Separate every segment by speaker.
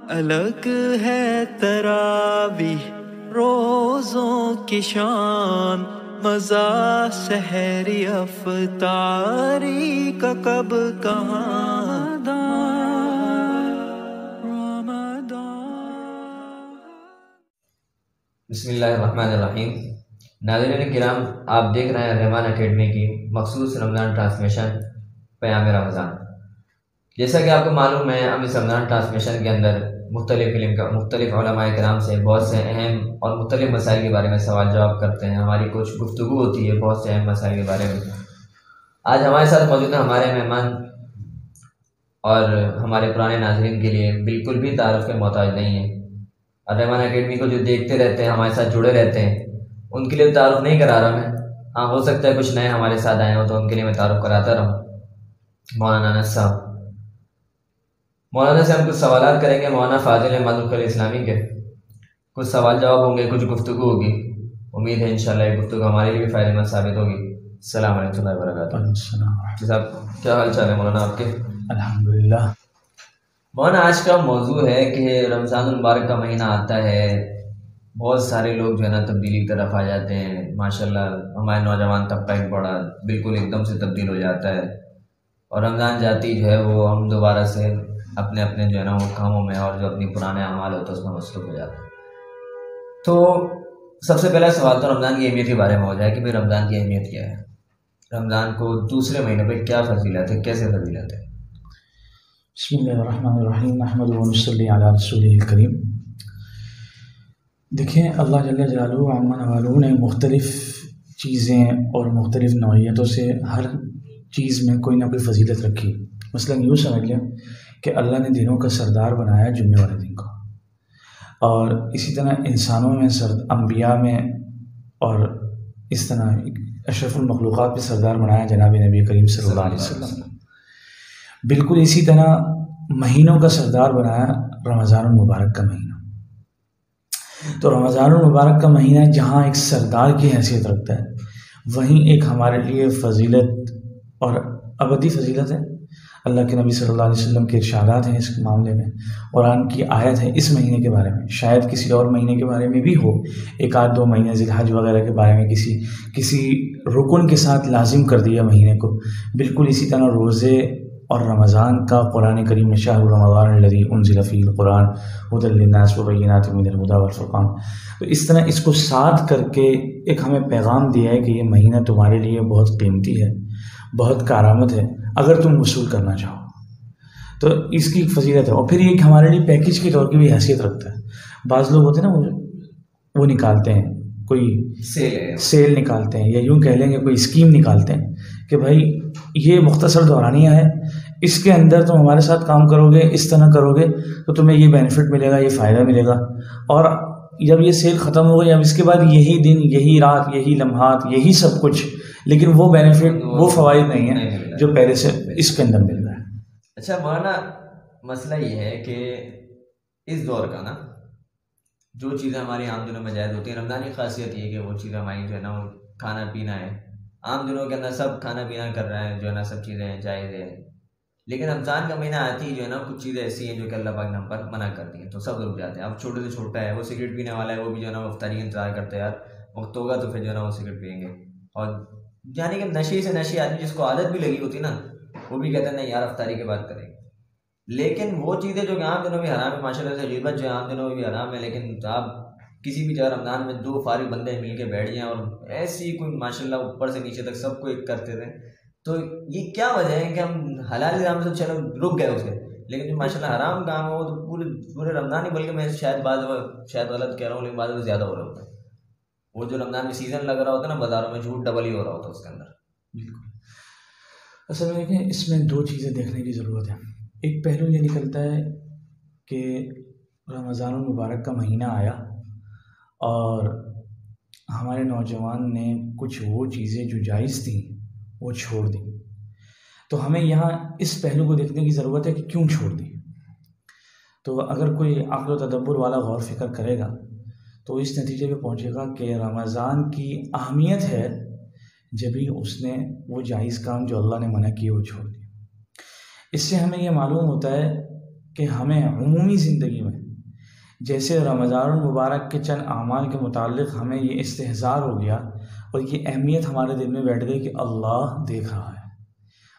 Speaker 1: الگ ہے تراویح روزوں کی شان، مزہ سحری افطاری کا کب کہاں
Speaker 2: بسم اللہ الرحمن الرحیم۔ ناظرین کرام، آپ دیکھ رہے ہیں رحمان اکیڈمی کی مخصوص رمضان ٹرانسمیشن پیام رمضان۔ جیسا کہ آپ کو معلوم ہے، ہم اس رمضان ٹرانسمیشن کے اندر مختلف علماء کرام سے بہت سے اہم اور مختلف مسائل کے بارے میں سوال جواب کرتے ہیں۔ ہماری کچھ گفتگو ہوتی ہے بہت سے اہم مسائل کے بارے میں۔ آج ہمارے ساتھ موجود ہیں ہمارے مہمان، اور ہمارے پرانے ناظرین کے لیے بالکل بھی تعارف کے محتاج نہیں ہیں، اور رحمان اکیڈمی کو جو دیکھتے رہتے ہیں، ہمارے ساتھ جڑے رہتے ہیں، ان کے لیے تعارف نہیں کرا رہا میں۔ ہاں، ہو سکتا ہے کچھ نئے ہمارے ساتھ آئے ہوں تو ان کے لیے میں تعارف کراتا رہوں۔ مولانا انس صاحب، مولانا سے ہم کچھ سوالات کریں گے، مولانا فاضل احمد الخلیل اسلامی کے کچھ سوال جواب ہوں گے، کچھ گفتگو ہوگی۔ امید ہے انشاءاللہ یہ گفتگو ہمارے لیے بھی فائدہ مند ثابت ہوگی۔ السلام علیکم اللہ وبرکاتہ۔ جی صاحب، کیا حال چال ہے مولانا آپ کے؟
Speaker 3: الحمدللہ۔
Speaker 2: مولانا، آج کا موضوع ہے کہ رمضان المبارک کا مہینہ آتا ہے، بہت سارے لوگ جو ہے نا تبدیلی کی طرف آ جاتے ہیں۔ ماشاءاللہ ہمارے نوجوان طبقہ ایک بڑا بالکل ایک دم سے تبدیل ہو جاتا ہے، اور رمضان جاتی جو ہے وہ ہم دوبارہ سے اپنے جو ہے نا وہ کاموں میں اور جو اپنی پرانے اعمال ہوتے ہیں اس میں مصروف ہو جاتے ہیں۔ تو سب سے پہلا سوال تو رمضان کی اہمیت کے بارے میں ہو جائے کہ بھئی رمضان کی اہمیت کیا ہے، رمضان کو دوسرے مہینے پہ کیا فضیلت ہے، کیسے فضیلت ہے؟
Speaker 3: بسم اللہ الرحمن الرحیم، نحمدہ و نصلی علی رسولہ الکریم۔ دیکھیں، اللہ جل جلالہ عما نوالہ نے مختلف چیزیں اور مختلف نوعیتوں سے ہر چیز میں کوئی نہ کوئی فضیلت رکھی۔ مثلا یوں سمجھ لیں کہ اللہ نے دنوں کا سردار بنایا جمعے والے دن کو، اور اسی طرح انسانوں میں انبیاء میں اور اس طرح اشرف المخلوقات پہ سردار بنایا جناب نبی کریم صلی اللہ علیہ وسلم۔ بالکل اسی طرح مہینوں کا سردار بنایا رمضان المبارک کا مہینہ۔ تو رمضان المبارک کا مہینہ جہاں ایک سردار کی حیثیت رکھتا ہے، وہیں ایک ہمارے لیے فضیلت اور ابدی فضیلت ہے۔ اللہ کے نبی صلی اللہ علیہ وسلم کے ارشادات ہیں اس معاملے میں، قرآن کی آیت ہے اس مہینے کے بارے میں، شاید کسی اور مہینے کے بارے میں بھی ہو، ایک آدھ دو مہینے ذی الحج وغیرہ کے بارے میں کسی رکن کے ساتھ لازم کر دیا مہینے کو۔ بالکل اسی طرح روزے اور رمضان کا قرآن کریم میں شہر رمضان الذی انزل فیہ القرآن ھدی للناس وبینات من الھدی والفرقان، تو اس طرح اس کو ساتھ کر کے ایک ہمیں پیغام دیا ہے کہ یہ مہینہ تمہارے لیے بہت قیمتی ہے، بہت کارآمد ہے اگر تم وصول کرنا چاہو، تو اس کی فضیلت ہے۔ اور پھر یہ ہمارے لیے پیکج کے طور کی بھی حیثیت رکھتا ہے۔ بعض لوگ ہوتے ہیں نا وہ نکالتے ہیں، کوئی سیل نکالتے ہیں، یا یوں کہہ لیں گے کوئی اسکیم نکالتے ہیں کہ بھائی یہ مختصر دورانیہ ہے، اس کے اندر تم ہمارے ساتھ کام کرو گے، اس طرح کرو گے تو تمہیں یہ بینیفٹ ملے گا، یہ فائدہ ملے گا، اور جب یہ سیل ختم ہو گئی اب اس کے بعد یہی دن، یہی رات، یہی لمحات، یہی سب کچھ، لیکن وہ بینیفٹ، وہ فوائد نہیں ہیں جو پہلے سے اس کے اندر مل رہا ہے۔
Speaker 2: اچھا مولانا، مسئلہ یہ ہے کہ اس دور کا نا جو چیزیں ہماری عام دنوں میں جائز ہوتی ہیں، رمضان کی خاصیت یہ ہے کہ وہ چیزیں ہماری جو ہے نا وہ کھانا پینا ہے، عام دنوں کے اندر سب کھانا پینا کر رہے ہیں جو ہے نا، سب چیزیں جائز ہیں، لیکن رمضان کا مہینہ آتی جو ہے نا کچھ چیزیں ایسی ہیں جو کہ اللہ پاک نے ہم پر منع کر دی ہیں، تو سب رک جاتے ہیں۔ اب چھوٹے سے چھوٹا ہے، وہ سگریٹ پینے والا ہے، وہ بھی جو ہے نا افطاری کا انتظار کرتے ہیں، یار وقت ہوگا تو پھر جو ہے نا وہ سگریٹ پئیں گے، اور یعنی کہ نشے سے نشے آدمی جس کو عادت بھی لگی ہوتی نا، وہ بھی کہتے ہیں نہیں یار افطاری کے بعد کریں گے۔ لیکن وہ چیزیں جو کہ عام دنوں میں حرام ہے، ماشاءاللہ سے غیبت جو ہے عام دنوں میں بھی حرام ہے، لیکن آپ کسی بھی جگہ رمضان میں دو فارغ بندے مل کے بیٹھ جائیں اور ایسی کوئی ماشاءاللہ اوپر سے نیچے تک سب کو ایک کرتے تھے، تو یہ کیا وجہ ہے کہ ہم حلال حرام سے چلو رک گئے اس کے، لیکن جو ماشاءاللہ حرام کام ہو تو پورے رمضان ہی، بلکہ میں شاید غلط کہہ رہا ہوں لیکن بعد میں زیادہ ہو رہا ہوتا ہے، وہ جو رمضان میں سیزن لگ رہا ہوتا ہے نا بازاروں میں، جھوٹ ڈبل ہی ہو رہا ہوتا ہے اس کے اندر۔
Speaker 3: بالکل، اصل میں دیکھیں اس میں دو چیزیں دیکھنے کی ضرورت ہے۔ ایک پہلو یہ نکلتا ہے کہ رمضان المبارک کا مہینہ آیا اور ہمارے نوجوان نے کچھ وہ چیزیں جو جائز تھیں وہ چھوڑ دیں، تو ہمیں یہاں اس پہلو کو دیکھنے کی ضرورت ہے کہ کیوں چھوڑ دی۔ تو اگر کوئی عقل و تدبر والا غور فکر کرے گا تو اس نتیجے پہ پہنچے گا کہ رمضان کی اہمیت ہے جبھی اس نے وہ جائز کام جو اللہ نے منع کیے وہ چھوڑ دیا۔ اس سے ہمیں یہ معلوم ہوتا ہے کہ ہمیں عمومی زندگی میں جیسے رمضان المبارک کے چند اعمال کے متعلق ہمیں یہ استحضار ہو گیا اور یہ اہمیت ہمارے دل میں بیٹھ گئی کہ اللہ دیکھ رہا ہے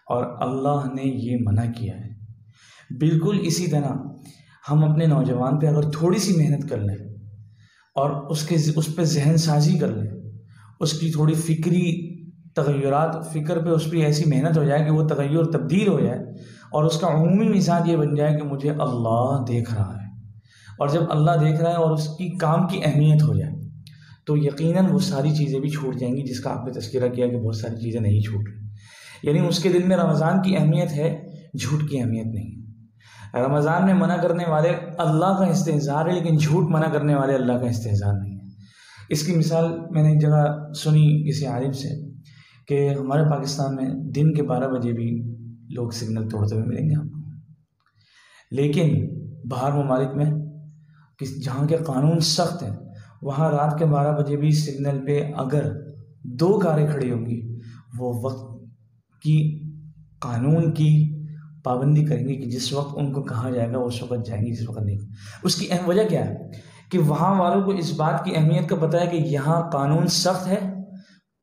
Speaker 3: اور اللہ نے یہ منع کیا ہے، بالکل اسی طرح ہم اپنے نوجوان پہ اگر تھوڑی سی محنت کر لیں اور اس پہ ذہن سازی کر لیں، اس کی تھوڑی فکری تغیرات، فکر پہ اس پہ ایسی محنت ہو جائے کہ وہ تغیر تبدیل ہو جائے اور اس کا عمومی مزاج یہ بن جائے کہ مجھے اللہ دیکھ رہا ہے، اور جب اللہ دیکھ رہا ہے اور اس کی کام کی اہمیت ہو جائے تو یقیناً وہ ساری چیزیں بھی چھوٹ جائیں گی جس کا آپ نے تذکرہ کیا کہ بہت ساری چیزیں نہیں چھوٹ رہی. یعنی اس کے دل میں رمضان کی اہمیت ہے، جھوٹ کی اہمیت نہیں ہے. رمضان میں منع کرنے والے اللہ کا استحضار ہے لیکن جھوٹ منع کرنے والے اللہ کا استحضار نہیں ہے. اس کی مثال میں نے ایک جگہ سنی کسی عالم سے کہ ہمارے پاکستان میں دن کے 12 بجے بھی لوگ سگنل توڑتے ہوئے ملیں گے آپ کو، لیکن باہر ممالک میں جہاں کے قانون سخت ہیں وہاں رات کے 12 بجے بھی سگنل پہ اگر 2 کاریں کھڑی ہوں گی وہ وقت کی قانون کی پابندی کریں گے کہ جس وقت ان کو کہا جائے گا اس وقت جائیں گی، جس وقت نہیں. اس کی اہم وجہ کیا ہے کہ وہاں والوں کو اس بات کی اہمیت کا پتہ ہے کہ یہاں قانون سخت ہے،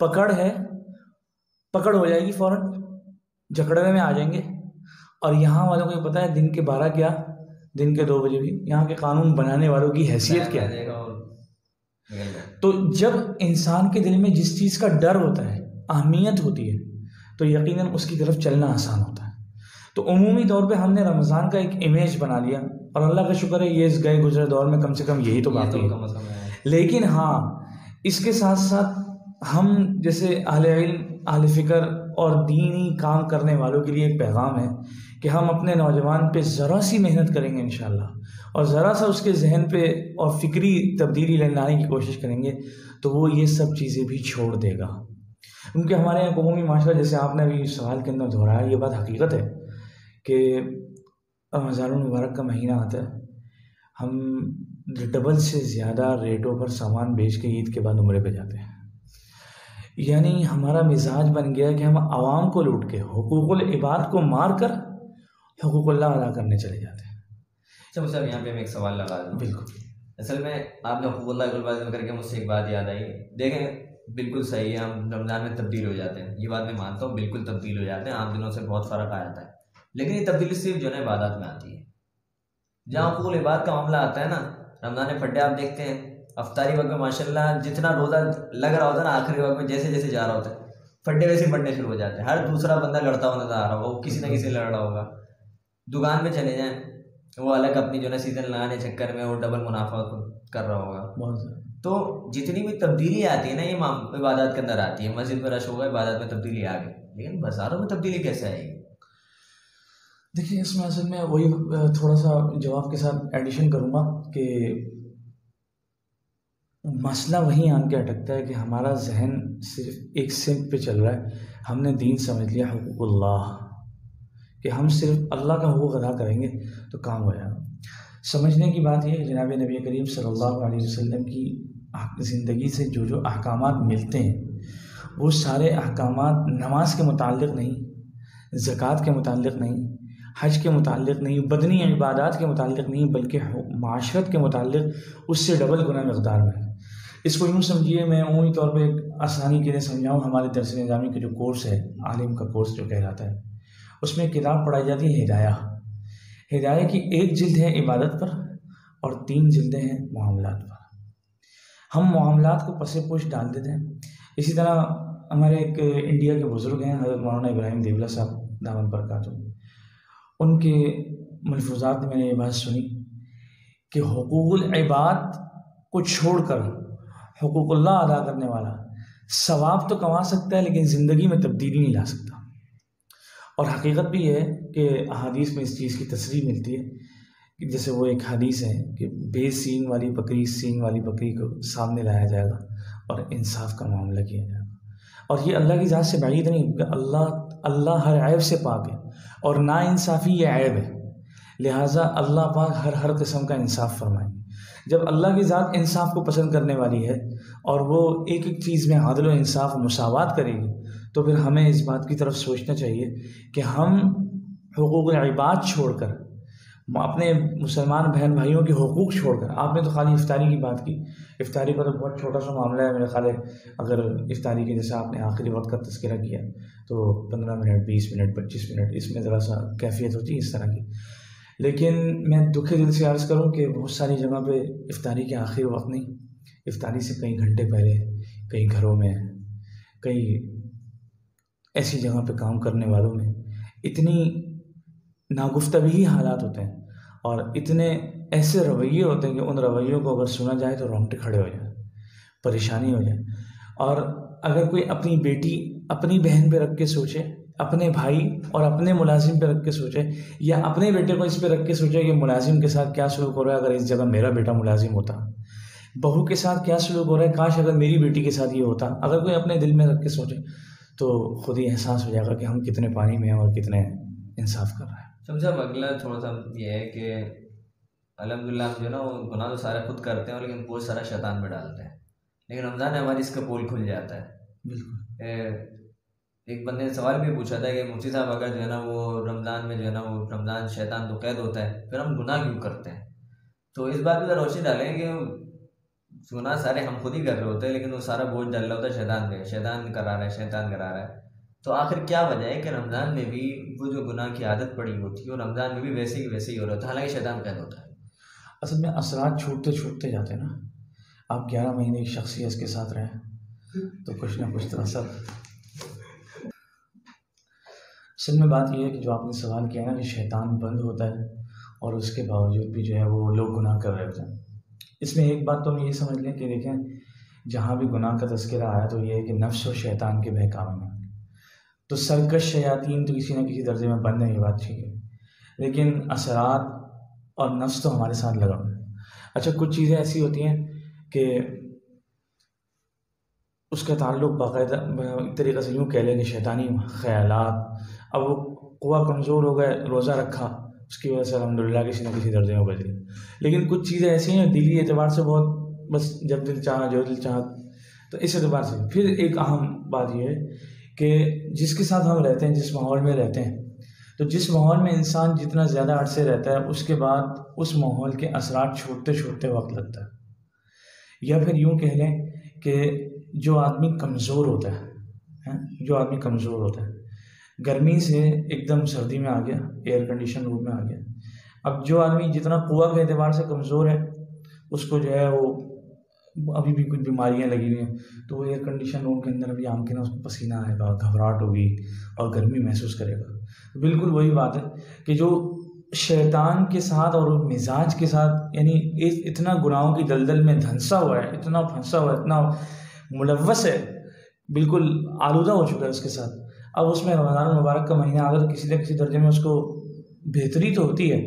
Speaker 3: پکڑ ہو جائے گی، فوراً جھگڑے میں آ جائیں گے. اور یہاں والوں کو یہ پتہ ہے دن کے 12 کیا، دن کے 2 بجے بھی یہاں کے قانون بنانے والوں کی حیثیت کیا ہے. تو جب انسان کے دل میں جس چیز کا ڈر ہوتا ہے، اہمیت ہوتی ہے، تو یقیناً اس کی طرف چلنا آسان ہوتا ہے. تو عمومی طور پہ ہم نے رمضان کا ایک امیج بنا لیا اور اللہ کا شکر ہے یہ اس گئے گزرے دور میں کم سے کم یہی تو باقی ہے. لیکن ہاں اس کے ساتھ ساتھ ہم جیسے اہل علم، اہل فکر اور دینی کام کرنے والوں کے لیے ایک پیغام ہے کہ ہم اپنے نوجوان پہ ذرا سی محنت کریں گے انشاءاللہ اور ذرا سا اس کے ذہن پہ اور فکری تبدیلی لانے کی کوشش کریں گے تو وہ یہ سب چیزیں بھی چھوڑ دے گا. کیونکہ ہمارے یہاں عمومی معاشرہ، جیسے آپ نے ابھی سوال کے اندر دہرایا، یہ بات حقیقت ہے کہ رمضان المبارک کا مہینہ آتا ہے، ہم ڈبل سے زیادہ ریٹوں پر سامان بیچ کے عید کے بعد عمرے پہ جاتے ہیں. یعنی ہمارا مزاج بن گیا کہ ہم عوام کو لوٹ کے حقوق العباد کو مار کر حقوق اللہ ادا کرنے چلے جاتے ہیں.
Speaker 2: اچھا صاحب، یہاں پہ میں ایک سوال لگا دوں.
Speaker 3: بالکل.
Speaker 2: اصل میں آپ نے حقوق اللہ کے کر کے مجھ سے ایک بات یاد آئی. دیکھیں بالکل صحیح ہے، ہم رمضان میں تبدیل ہو جاتے ہیں، یہ بات میں مانتا ہوں، بالکل تبدیل ہو جاتے ہیں، عام دنوں سے بہت فرق آ جاتا ہے. لیکن یہ تبدیلی صرف جو ہے عبادات میں آتی ہے. جہاں حقوق العباد کا معاملہ آتا ہے نا، رمضان پھٹے آپ دیکھتے ہیں افطاری وقت میں ماشاء اللہ جتنا روزہ لگ رہا ہوتا ہے نا، آخری وقت میں جیسے جیسے جا رہا ہوتا ہے پھٹے ویسے پڑنے شروع ہو جاتے ہیں. ہر دوسرا بندہ لڑتا ہوا نظر آ رہا ہوگا، وہ کسی نہ کسی لڑ رہا ہوگا. دکان میں چلے جائیں، وہ الگ اپنی جو ہے سیزن لگانے چکر میں وہ ڈبل منافع کر رہا ہوگا. تو جتنی بھی تبدیلی آتی ہے نا یہ عبادات کے اندر آتی ہے. مسجد میں رش ہوگا، عبادات میں تبدیلی آ گئی، لیکن بازاروں میں تبدیلی کیسے آئے گی؟
Speaker 3: دیکھیے اس میں اصل میں وہی تھوڑا سا جواب کے ساتھ ایڈیشن کروں گا کہ مسئلہ وہیں آن کے اٹکتا ہے کہ ہمارا ذہن صرف ایک سمت پہ چل رہا ہے. ہم نے دین سمجھ لیا حقوق اللہ، کہ ہم صرف اللہ کا حقوق ادا کریں گے تو کام ہو جائے گا. سمجھنے کی بات یہ ہے کہ جناب نبی کریم صلی اللہ علیہ وسلم کی زندگی سے جو احکامات ملتے ہیں وہ سارے احکامات نماز کے متعلق نہیں، زکوٰۃ کے متعلق نہیں، حج کے متعلق نہیں، بدنی عبادات کے متعلق نہیں، بلکہ معاشرت کے متعلق اس سے ڈبل گنا مقدار میں ہے. اس کو یوں سمجھیے، میں عمومی طور پہ ایک آسانی کے لیے سمجھاؤں، ہمارے درس نظامی کا جو کورس ہے، عالم کا کورس جو کہلاتا ہے، اس میں کتاب پڑھائی جاتی ہے ہدایہ کی 1 جلد ہے عبادت پر اور 3 جلدیں ہیں معاملات پر. ہم معاملات کو پس پوش ڈال دیتے ہیں. اسی طرح ہمارے ایک انڈیا کے بزرگ ہیں حضرت مولانا ابراہیم دیولا صاحب دامن برکاتہ، ان کے ملفوظات میں نے یہ بات سنی کہ حقوق العباد کو چھوڑ کر حقوق اللہ ادا کرنے والا ثواب تو کما سکتا ہے لیکن زندگی میں تبدیلی نہیں لا سکتا. اور حقیقت بھی یہ ہے کہ احادیث میں اس چیز کی تصریح ملتی ہے کہ جیسے وہ ایک حدیث ہے کہ بے سینگ والی بکری سینگ والی بکری کو سامنے لایا جائے گا اور انصاف کا معاملہ کیا جائے گا. اور یہ اللہ کی ذات سے بعید نہیں، کیونکہ اللہ ہر عیب سے پاک ہے اور نا انصافی یہ عیب ہے، لہٰذا اللہ پاک ہر قسم کا انصاف فرمائیں. جب اللہ کی ذات انصاف کو پسند کرنے والی ہے اور وہ ایک ایک چیز میں عدل و انصاف مساوات کرے گی تو پھر ہمیں اس بات کی طرف سوچنا چاہیے کہ ہم حقوق العباد چھوڑ کر اپنے مسلمان بہن بھائیوں کے حقوق چھوڑ کر. آپ نے تو خالی افطاری کی بات کی، افطاری کا تو بہت چھوٹا سا معاملہ ہے میرا خیال ہے. اگر افطاری کے جیسے آپ نے آخری وقت کا تذکرہ کیا تو 15 منٹ 20 منٹ 25 منٹ اس میں ذرا سا کیفیت ہوتی ہے اس طرح کی. لیکن میں دکھے دل سے عرض کروں کہ بہت ساری جگہ پہ افطاری کے آخری وقت نہیں، افطاری سے کئی گھنٹے پہلے کئی گھروں میں، کئی ایسی جگہ پہ کام کرنے والوں میں اتنی ناگفتگی حالات ہوتے ہیں اور اتنے ایسے رویے ہوتے ہیں کہ ان رویوں کو اگر سنا جائے تو رونگٹے کھڑے ہو جائیں، پریشانی ہو جائے. اور اگر کوئی اپنی بیٹی اپنی بہن پہ رکھ کے سوچے، اپنے بھائی اور اپنے ملازم پہ رکھ کے سوچے، یا اپنے بیٹے کو اس پہ رکھ کے سوچے کہ ملازم کے ساتھ کیا سلوک ہو رہا ہے اگر اس جگہ میرا بیٹا ملازم ہوتا، بہو کے ساتھ کیا سلوک ہو رہا ہے کاش اگر میری بیٹی کے ساتھ یہ ہوتا. اگر کوئی اپنے دل میں رکھ کے سوچے تو خود ہی احساس ہو جائے گا کہ ہم کتنے پانی میں ہیں اور کتنے انصاف کر رہے ہیں.
Speaker 2: سمجھا. اگلا تھوڑا سا یہ ہے کہ الحمدللہ ہم جو ہے نا وہ گناہ تو سارے خود کرتے ہیں لیکن بہت سارا شیطان میں ڈالتے ہیں. لیکن رمضان میں ہماری اس کا پول کھل جاتا ہے.
Speaker 3: بالکل.
Speaker 2: ایک بندے نے سوال بھی پوچھا تھا کہ مفتی صاحب اگر جو ہے نا وہ رمضان میں جو ہے نا وہ رمضان شیطان تو قید ہوتا ہے پھر ہم گناہ کیوں کرتے ہیں؟ تو اس بات پہ روشنی ڈالیں کہ گناہ سارے ہم خود ہی کر رہے ہوتے ہیں لیکن وہ سارا بوجھ ڈال رہا ہوتا ہے شیطان پہ، شیطان کرا رہا ہے شیطان کرا رہا ہے. تو آخر کیا وجہ ہے کہ رمضان میں بھی وہ جو گناہ کی عادت پڑی ہوتی ہے اور رمضان میں بھی ویسے ہی ہو رہا ہوتا ہے حالانکہ شیطان قید ہوتا ہے؟
Speaker 3: اصل میں اثرات چھوٹتے جاتے ہیں نا. آپ 11 مہینے ایک شخصیت کے ساتھ رہیں تو کچھ نہ کچھ تو اثر. اصل میں بات یہ ہے کہ جو آپ نے سوال کیا نا کہ شیطان بند ہوتا ہے اور اس کے باوجود بھی جو ہے وہ لوگ گناہ کر رہے ہوتے ہیں. اس میں ایک بات تو ہم یہ سمجھ لیں کہ دیکھیں جہاں بھی گناہ کا تذکرہ آیا تو یہ ہے کہ نفس و شیطان کے بہکاوے میں، تو سرکش شیاطین تو کسی نہ کسی درجے میں بند ہے، یہ بات ٹھیک ہے. لیکن اثرات اور نفس تو ہمارے ساتھ لگا ہوا ہے. اچھا کچھ چیزیں ایسی ہوتی ہیں کہ اس کا تعلق باقاعدہ ایک طریقے سے یوں کہہ لیں کہ شیطانی خیالات، اب وہ قوہ کمزور ہو گئے، روزہ رکھا اس کی وجہ سے الحمدللہ کسی نہ کسی درجے میں بچ گئے. لیکن کچھ چیزیں ایسی ہیں دلی اعتبار سے بہت بس جب دل چاہا جو دل چاہا، تو اس اعتبار سے پھر ایک اہم بات یہ ہے کہ جس کے ساتھ ہم رہتے ہیں، جس ماحول میں رہتے ہیں، تو جس ماحول میں انسان جتنا زیادہ عرصے رہتا ہے اس کے بعد اس ماحول کے اثرات چھوٹتے وقت لگتا ہے. یا پھر یوں کہہ لیں کہ جو آدمی کمزور ہوتا ہے گرمی سے ایک دم سردی میں آ گیا، ایئر کنڈیشن روم میں آ گیا. اب جو آدمی جتنا قوہ کے اعتبار سے کمزور ہے اس کو جو ہے وہ ابھی بھی کچھ بیماریاں لگی ہوئی ہیں تو وہ ایئر کنڈیشن روم کے اندر ابھی آمکن اس کو پسینہ آئے گا، گھبراہٹ ہوگی اور گرمی محسوس کرے گا. بالکل وہی بات ہے کہ جو شیطان کے ساتھ اور مزاج کے ساتھ یعنی اتنا گناہوں کی دلدل میں دھنسا ہوا ہے، اتنا پھنسا ہوا ہے، اتنا ملوث ہے، بالکل آلودہ ہو چکا ہے اس کے ساتھ. اب اس میں رمضان المبارک کا مہینہ آگا تو کسی نہ کسی درجے میں اس کو بہتری تو ہوتی ہے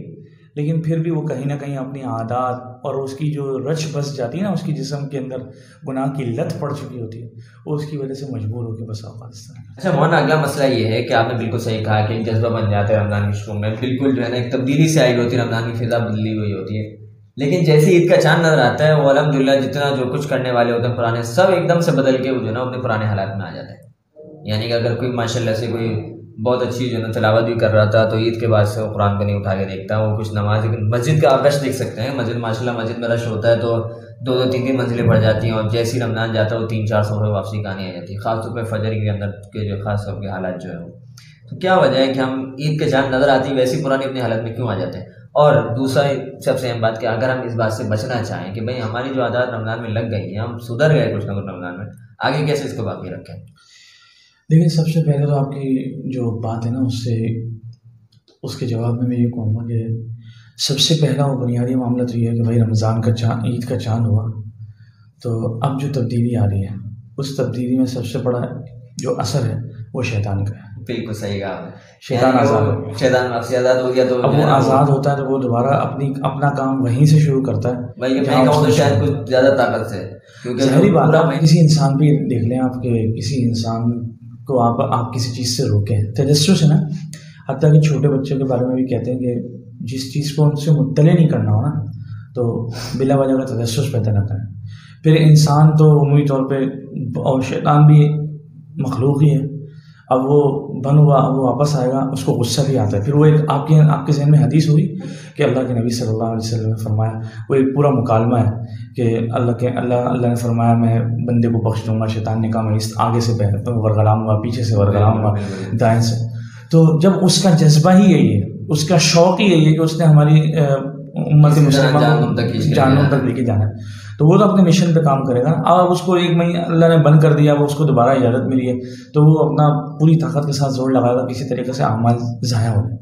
Speaker 3: لیکن پھر بھی وہ کہیں نہ کہیں اپنی عادات اور اس کی جو رچ بس جاتی ہے نا، اس کی جسم کے اندر گناہ کی لت پڑ چکی ہوتی ہے، وہ اس کی وجہ سے مجبور ہو کے بس اوقات اس طرح.
Speaker 2: اچھا مولانا اگلا مسئلہ یہ ہے کہ آپ نے بالکل صحیح کہا کہ ایک جذبہ بن جاتا ہے رمضان کے شروع میں، بالکل جو ہے نا ایک تبدیلی سے آئی ہوتی ہے، رمضان کی فضا بدلی ہوئی ہوتی ہے. لیکن جیسے عید کا چاند نظر آتا ہے وہ الحمدللہ جتنا جو کچھ کرنے والے ہوتے ہیں پرانے سب ایک دم سے بدل کے وہ جو ہے نا اپنے پرانے حالات میں آ جاتے ہیں. یعنی کہ اگر کوئی ماشاءاللہ سے کوئی بہت اچھی جو ہے نا تلاوت بھی کر رہا تھا تو عید کے بعد سے وہ قرآن کو نہیں اٹھا کے دیکھتا، وہ کچھ نماز مسجد کا آپ رش دیکھ سکتے ہیں. مسجد ماشاءاللہ مسجد میں رش ہوتا ہے تو 2-2 3-3 منزلیں بڑھ جاتی ہیں اور جیسی رمضان جاتا ہے وہ 3-4 سو واپسی کا آنے آ جاتی ہے، خاص طور پہ فجر کے اندر کے جو خاص طور کے حالات جو ہے وہ. تو کیا وجہ ہے کہ ہم عید کے چاند نظر آتی ویسی پرانی اپنی حالت میں کیوں آ جاتے ہیں؟ اور دوسرا سب سے اہم بات کہ اگر ہم اس بات سے بچنا چاہیں کہ بھئی ہماری جو عادات رمضان میں لگ گئی ہیں، ہم سدھر گئے کچھ نہ کچھ رمضان میں، آگے کیسے اس کو باقی رکھیں؟
Speaker 3: دیکھیں سب سے پہلے تو آپ کی جو بات ہے نا اس کے جواب میں یہ کہوں گا کہ سب سے پہلا وہ بنیادی معاملہ تو یہ ہے کہ بھائی رمضان کا چاند، عید کا چاند ہوا تو اب جو تبدیلی آ رہی ہے اس تبدیلی میں سب سے بڑا جو اثر ہے وہ شیطان کا ہے.
Speaker 2: بالکل صحیح کہا آپ نے.
Speaker 3: شیطان
Speaker 2: آزاد ہو گیا تو
Speaker 3: اب وہ آزاد ہوتا ہے تو وہ دوبارہ اپنا کام وہیں سے شروع کرتا ہے.
Speaker 2: بلکہ میں کہوں تو شاید کچھ زیادہ طاقت سے، کیونکہ
Speaker 3: ظاہری بات ہے کسی انسان پہ دیکھ لیں آپ کہ کسی انسان کو آپ کسی چیز سے روکیں تجسس ہے نا، حتیٰ کہ چھوٹے بچوں کے بارے میں بھی کہتے ہیں کہ جس چیز کو ان سے مطلع نہیں کرنا ہو نا تو بلا وجہ کا تجسس پیدا نہ کریں. پھر انسان تو عمومی طور پہ اور شیطان بھی مخلوق ہی ہے اب وہ بن ہوا، وہ واپس آئے گا، اس کو غصہ بھی آتا ہے. پھر وہ ایک آپ کے ذہن میں حدیث ہوئی کہ اللہ کے نبی صلی اللہ علیہ وسلم نے فرمایا، وہ ایک پورا مکالمہ ہے کہ اللہ نے فرمایا میں بندے کو بخش دوں گا. شیطان نے کہا میں اس آگے سے ورگلاؤں گا، پیچھے سے ورگلاؤں گا، دائیں سے. تو جب اس کا جذبہ ہی یہی ہے، اس کا شوق ہی یہی ہے کہ اس نے ہماری امت مسلمہ جہنم تک لے کے جانا ہے، تو وہ تو اپنے مشن پہ کام کرے گا. اب اس کو 1 مہینہ اللہ نے بند کر دیا، وہ اس کو دوبارہ اجازت ملی ہے، تو وہ اپنا پوری طاقت کے ساتھ زور لگائے گا کسی طریقے سے اعمال ضائع ہو جائے.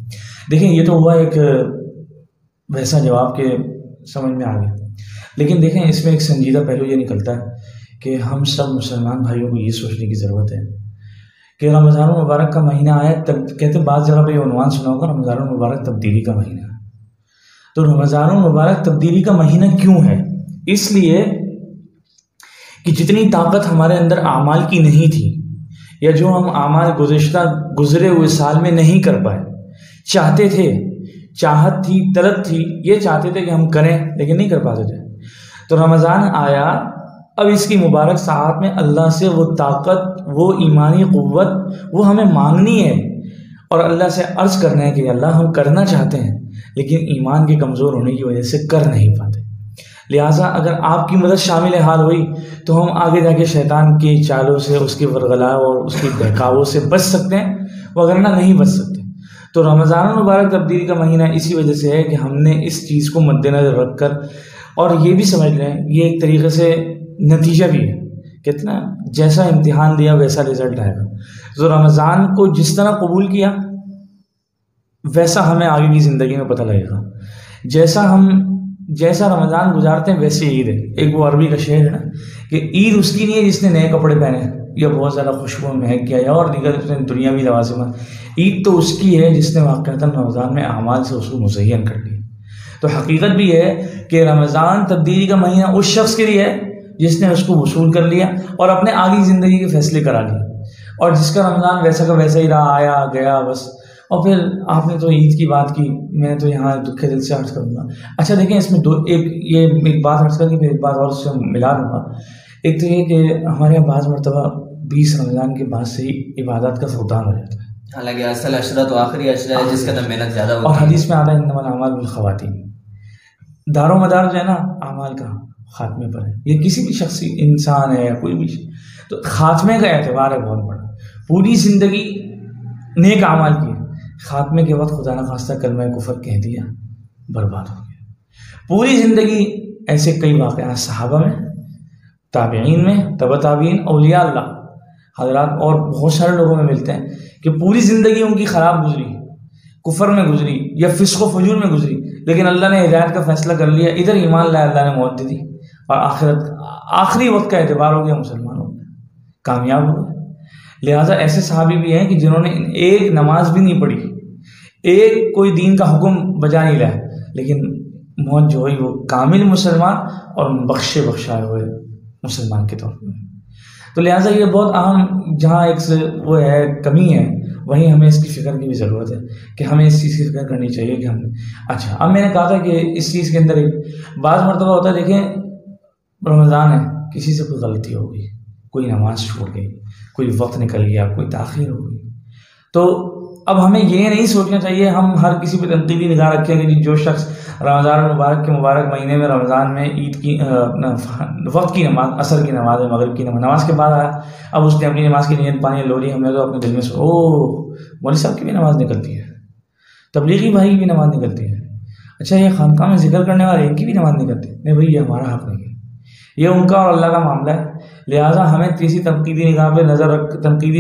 Speaker 3: دیکھیں یہ تو ہوا ایک ویسا جواب کہ سمجھ میں آ گیا، لیکن دیکھیں اس میں ایک سنجیدہ پہلو یہ نکلتا ہے کہ ہم سب مسلمان بھائیوں کو یہ سوچنے کی ضرورت ہے کہ رمضان المبارک کا مہینہ آیا، تب کہتے ہیں بعض جگہ پہ یہ عنوان سنا ہوگا رمضان المبارک تبدیلی کا مہینہ ہے. تو رمضان المبارک تبدیلی کا مہینہ کیوں ہے؟ اس لیے کہ جتنی طاقت ہمارے اندر اعمال کی نہیں تھی، یا جو ہم اعمال گزرے ہوئے سال میں نہیں کر پائے، چاہتے تھے، چاہت تھی، طلب تھی، یہ چاہتے تھے کہ ہم کریں لیکن نہیں کر پاتے تھے، تو رمضان آیا. اب اس کی مبارک ساعت میں اللہ سے وہ طاقت، وہ ایمانی قوت، وہ ہمیں مانگنی ہے اور اللہ سے عرض کرنا ہے کہ اللہ ہم کرنا چاہتے ہیں لیکن ایمان کے کمزور ہونے کی وجہ سے کر نہیں پاتے. لہٰذا اگر آپ کی مدد شامل حال ہوئی تو ہم آگے جا کے شیطان کی چالوں سے، اس کے ورغلاؤ اور اس کی بہکاووں سے بچ سکتے ہیں، وگرنہ نہیں بچ سکتے. تو رمضان المبارک تبدیلی کا مہینہ اسی وجہ سے ہے کہ ہم نے اس چیز کو مد نظر رکھ کر، اور یہ بھی سمجھ لیں یہ ایک طریقے سے نتیجہ بھی ہے، کہتے ہیں جیسا امتحان دیا ویسا رزلٹ آئے گا. تو رمضان کو جس طرح قبول کیا ویسا ہمیں آگے کی زندگی میں پتہ لگے گا. جیسا رمضان گزارتے ہیں ویسے عید ہے. ایک وہ عربی کا شعر ہے نا کہ عید اس کی نہیں ہے جس نے نئے کپڑے پہنے یا بہت زیادہ خوشبو مہک کیا یا اور دیگر اس نے دنیاوی لوازمات. عید تو اس کی ہے جس نے واقعتاً رمضان میں اعمال سے اس کو مزین کر لیا. تو حقیقت بھی ہے کہ رمضان تبدیلی کا مہینہ اس شخص کے لیے ہے جس نے اس کو وصول کر لیا اور اپنے آگے زندگی کے فیصلے کرا لیے، اور جس کا رمضان ویسا کا ویسا ہی رہا، آیا گیا بس. اور پھر آپ نے تو عید کی بات کی، میں تو یہاں دکھے دل سے عرض کروں گا. اچھا دیکھیں اس میں ایک بات عرض کر کے پھر ایک بات اور سے ملا دوں گا. ایک تو یہ کہ ہمارے یہاں بعض مرتبہ 20 رمضان کے بعد سے ہی عبادات کا فقدان ہو جاتا ہے،
Speaker 2: حالانکہ اصل عشرہ تو آخری عشرہ ہے جس کا اندر محنت زیادہ ہوتی ہے.
Speaker 3: اور حدیث میں آتا ہے انما الاعمال بالخواتیم، دار و مدار جو ہے نا اعمال کا خاتمے پر ہے. یہ کسی بھی شخصی انسان ہے یا کوئی بھی، تو خاتمے کا اعتبار ہے بہت بڑا. پوری زندگی نیک اعمال کی، خاتمے کے وقت خدا نخواستہ کلمہ کفر کہہ دیا، برباد ہو گیا. پوری زندگی ایسے کئی واقعات صحابہ میں، تابعین میں، تبع تابعین، اولیاء اللہ حضرات اور بہت سارے لوگوں میں ملتے ہیں کہ پوری زندگی ان کی خراب گزری، کفر میں گزری یا فسق و فجور میں گزری، لیکن اللہ نے ہدایت کا فیصلہ کر لیا، ادھر ایمان لائے، اللہ نے موت دے دی اور آخری وقت کا اعتبار ہو گیا، مسلمانوں میں کامیاب ہو گئے. لہٰذا ایسے صحابی بھی ہیں کہ جنہوں نے ایک نماز بھی نہیں پڑھی، ایک کوئی دین کا حکم بجا نہیں لایا، لیکن موت جو ہوئی وہ کامل مسلمان اور بخشائے ہوئے مسلمان کے طور پر. تو لہٰذا یہ بہت اہم، جہاں ایک وہ ہے کمی ہے، وہیں ہمیں اس کی فکر کی بھی ضرورت ہے کہ ہمیں اس چیز کی فکر کرنی چاہیے کہ ہم نے اچھا. اب میں نے کہا تھا کہ اس چیز کے اندر ایک بعض مرتبہ ہوتا ہے، دیکھیں رمضان ہے، کسی سے کوئی غلطی ہو گئی، کوئی نماز چھوڑ گئی، کوئی وقت نکل گیا، کوئی تاخیر ہو گئی، تو اب ہمیں یہ نہیں سوچنا چاہیے ہم ہر کسی پہ تنقیدی نگاہ رکھیں کہ جو شخص رمضان المبارک کے مبارک مہینے میں رمضان میں عید کی وقت کی نماز، عصر کی نماز، مغرب کی نماز کے بعد آیا، اب اس نے اپنی نماز کی نیت پانی لو لی، ہم نے تو اپنے دل میں مولوی صاحب کی بھی نماز نکلتی ہے، تبلیغی بھائی کی بھی نماز نکلتی ہے، اچھا یہ خانقاہ میں ذکر کرنے والے ان کی بھی نماز نکلتی ہے. نہیں بھائی، یہ ہمارا حق نہیں ہے، یہ ان کا اور اللہ کا معاملہ ہے. لہٰذا ہمیں کسی تنقیدی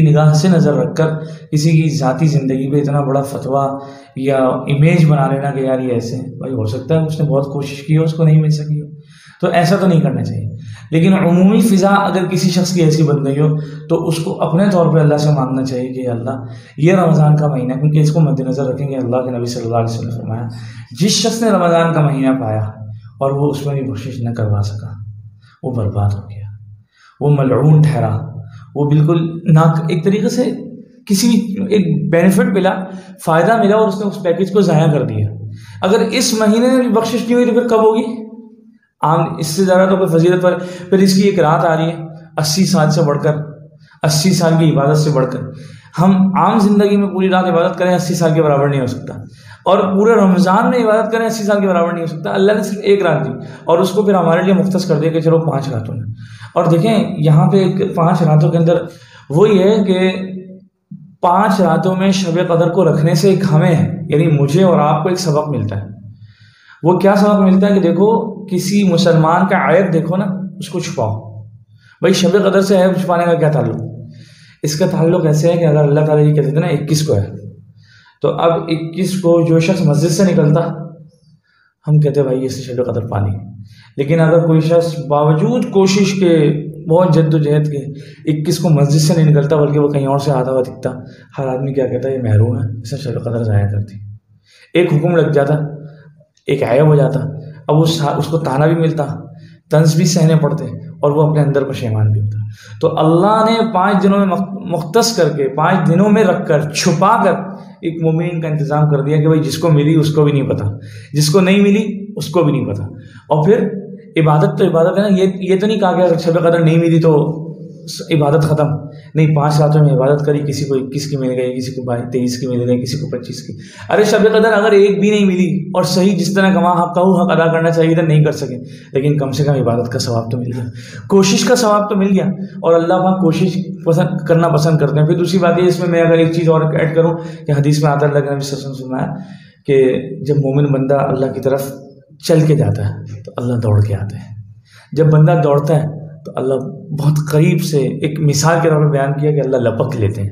Speaker 3: نگاہ سے نظر رکھ کر کسی کی ذاتی زندگی پہ اتنا بڑا فتویٰ یا امیج بنا لینا کہ یار یہ ایسے بھائی، ہو سکتا ہے اس نے بہت کوشش کی ہو، اس کو نہیں مل سکی ہو، تو ایسا تو نہیں کرنا چاہیے. لیکن عمومی فضا اگر کسی شخص کی ایسی بن گئی ہو تو اس کو اپنے طور پہ اللہ سے مانگنا چاہیے کہ اللہ یہ رمضان کا مہینہ، کیونکہ اس کو مد نظر رکھیں گے اللہ کے نبی صلی اللہ علیہ وسلم نے فرمایا جس شخص نے رمضان کا مہینہ پایا اور وہ اس میں بھی بخشش نہ کروا سکا وہ برباد ہو گیا، وہ ملعون ٹھہرا، وہ بالکل ایک طریقے سے کسی ایک بینیفٹ ملا، فائدہ ملا اور اس نے اس پیکیج کو ضائع کر دیا. اگر اس مہینے میں بھی بخشش نہیں ہوئی تو پھر کب ہوگی؟ اس سے زیادہ تو کوئی فضیلت پر. پھر اس کی ایک رات آ رہی ہے 80 سال سے بڑھ کر، 80 سال کی عبادت سے بڑھ کر. ہم عام زندگی میں پوری رات عبادت کریں 80 سال کے برابر نہیں ہو سکتا، اور پورے رمضان میں عبادت کریں 80 سال کے برابر نہیں ہو سکتا۔ اللہ نے صرف ایک رات دی اور اس کو پھر ہمارے لیے مختص کر دیا کہ چلو 5 راتوں میں۔ اور دیکھیں یہاں پہ 5 راتوں کے اندر وہی ہے کہ 5 راتوں میں شب قدر کو رکھنے سے ایک ہمیں ہے، یعنی مجھے اور آپ کو ایک سبق ملتا ہے۔ وہ کیا سبق ملتا ہے کہ دیکھو کسی مسلمان کا عیب دیکھو نا، اس کو چھپاؤ۔ بھائی شب قدر سے عیب چھپانے کا کیا تعلق؟ اس کا تعلق ایسے ہے کہ اگر اللہ تعالیٰ یہ کہتے تھے نا 21 کو ہے، تو اب 21 کو جو شخص مسجد سے نکلتا ہم کہتے ہیں بھائی اس سے شب قدر پانی، لیکن اگر کوئی شخص باوجود کوشش کے بہت جد و جہد کے 21 کو مسجد سے نہیں نکلتا بلکہ وہ کہیں اور سے آتا ہوا دکھتا، ہر آدمی کیا کہتا ہے یہ محروم ہے، اس نے شب قدر ضائع کر دی۔ ایک حکم لگ جاتا، ایک عیب ہو جاتا، اب اس کو تانا بھی ملتا، طنز بھی سہنے پڑتے، اور وہ اپنے اندر پشیمان بھی ہوتا۔ تو اللہ نے 5 دنوں میں مختص کر کے 5 دنوں میں رکھ کر چھپا کر ایک مومن کا انتظام کر دیا کہ بھائی جس کو ملی اس کو بھی نہیں پتا، جس کو نہیں ملی اس کو بھی نہیں پتا۔ اور پھر عبادت تو عبادت ہے نا، یہ تو نہیں کہا کہ شب قدر نہیں ملی تو عبادت ختم، نہیں 5 راتوں میں عبادت کری، کسی کو 21 کی مل گئی، کسی کو 23 کی مل گئی، کسی کو 25 کی۔ ارے شب قدر اگر ایک بھی نہیں ملی اور صحیح جس طرح کما حق حق ادا کرنا چاہیے تھا نہیں کر سکے، لیکن کم سے کم عبادت کا ثواب تو مل گیا، کوشش کا ثواب تو مل گیا، اور اللہ پاک کوشش کرنا پسند کرتے ہیں۔ پھر دوسری بات یہ اس میں اگر ایک چیز اور ایڈ کروں کہ حدیث میں آتا ہے، اللہ کے نبی صلی اللہ علیہ وسلم نے فرمایا کہ جب مومن بندہ اللہ کی طرف چل کے جاتا ہے تو اللہ دوڑ کے آتے ہیں، جب بندہ دوڑتا ہے تو اللہ بہت قریب سے، ایک مثال کے طور پر بیان کیا کہ اللہ لپک لیتے ہیں۔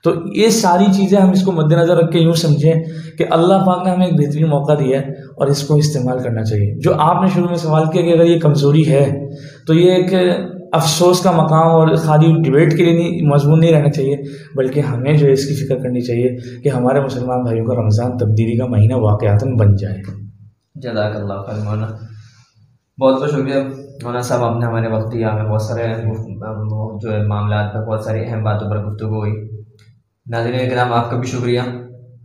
Speaker 3: تو یہ ساری چیزیں ہم اس کو مد نظر رکھ کے یوں سمجھیں کہ اللہ پاک نے ہمیں ایک بہترین موقع دیا ہے اور اس کو استعمال کرنا چاہیے۔ جو آپ نے شروع میں سوال کیا کہ اگر یہ کمزوری ہے تو یہ ایک افسوس کا مقام اور خالی ڈیبیٹ کے لیے مضمون نہیں رہنا چاہیے، بلکہ ہمیں جو ہے اس کی فکر کرنی چاہیے کہ ہمارے مسلمان بھائیوں کا رمضان تبدیلی کا مہینہ واقعاتاً بن جائے۔
Speaker 2: جزاک اللہ خیر مولانا، بہت بہت شکریہ مولانا صاحب، آپ نے ہمارے وقت دیا، ہمیں بہت سارے جو ہے معاملات پر، بہت ساری اہم باتوں پر گفتگو ہوئی۔ ناظرین کرام آپ کا بھی شکریہ۔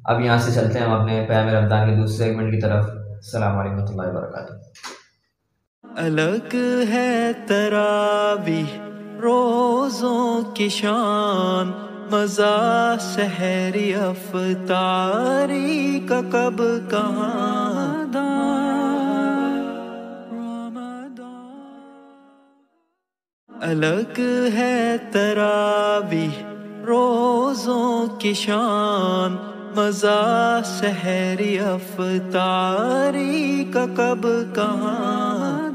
Speaker 2: اب یہاں سے چلتے ہیں ہم اپنے پیام رمضان کے دوسرے سیگمنٹ کی طرف۔ السلام علیکم ورحمۃ اللہ وبرکاتہ۔
Speaker 1: الگ ہے تراویح روزوں کی شان، مزہ سحری افطاری کا کب کہاں، الگ ہے تراویح روزوں کی شان، مزہ سحری افطاری کا کب کہاں،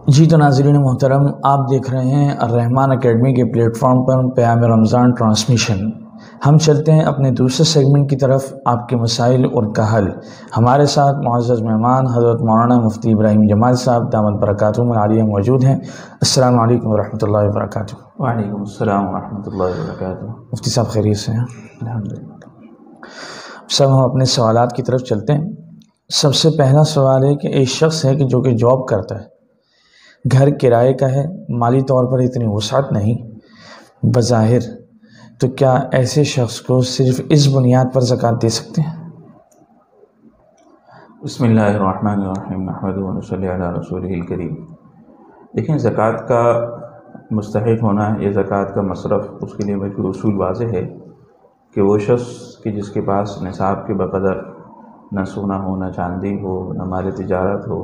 Speaker 3: جی تو ناظرین محترم، آپ دیکھ رہے ہیں الرحمن اکیڈمی کے پلیٹ فارم پر پیام رمضان ٹرانسمیشن۔ ہم چلتے ہیں اپنے دوسرے سیگمنٹ کی طرف، آپ کے مسائل اور کا حل۔ ہمارے ساتھ معزز مہمان حضرت مولانا مفتی ابراہیم جمال صاحب دامت برکاتہم العالیہ موجود ہیں۔ السلام علیکم ورحمۃ اللہ وبرکاتہ۔
Speaker 4: وعلیکم السلام ورحمۃ اللہ وبرکاتہ۔
Speaker 3: مفتی صاحب خیریت سے ہیں؟ الحمدللہ۔ سب ہم اپنے سوالات کی طرف چلتے ہیں۔ سب سے پہلا سوال ہے کہ ایک شخص ہے کہ جو کہ جاب کرتا ہے، گھر کرائے کا ہے، مالی طور پر اتنی وسعت نہیں بظاہر، تو کیا ایسے شخص کو صرف اس بنیاد پر زکوٰۃ دے سکتے ہیں؟
Speaker 4: بسم اللہ الرحمن الرحیم، نحمدہ ونصلی علی رسولہ الکریم۔ دیکھیں، زکوٰۃ کا مستحق ہونا یا زکوٰۃ کا مصرف، اس کے لیے بالکل اصول واضح ہے کہ وہ شخص کہ جس کے پاس نصاب کے بقدر نہ سونا ہو، نہ چاندی ہو، نہ مال تجارت ہو،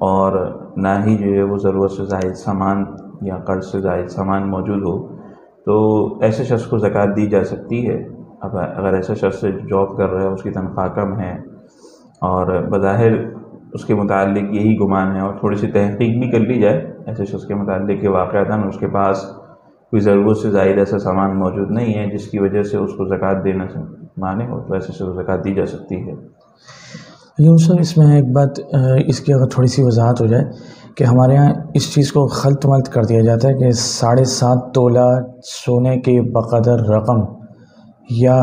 Speaker 4: اور نہ ہی جو ہے وہ ضرورت سے زائد سامان یا قرض سے زائد سامان موجود ہو، تو ایسے شخص کو زکوٰۃ دی جا سکتی ہے۔ اب اگر ایسے شخص سے جاب کر رہا ہے، اس کی تنخواہ کم ہے اور بظاہر اس کے متعلق یہی گمان ہے، اور تھوڑی سی تحقیق بھی کر لی جائے ایسے شخص کے متعلق کہ واقعتاً اس کے پاس کوئی ضرورت سے زائد ایسا سامان موجود نہیں ہے جس کی وجہ سے اس کو زکوٰۃ دینا سے مانے ہو، تو ایسے شخص کو زکوٰۃ دی جا سکتی ہے۔
Speaker 3: یوں سر، اس میں ایک بات اس کی اگر تھوڑی سی وضاحت ہو جائے کہ ہمارے یہاں اس چیز کو خلط ملط کر دیا جاتا ہے کہ 7.5 تولہ سونے کے بقدر رقم یا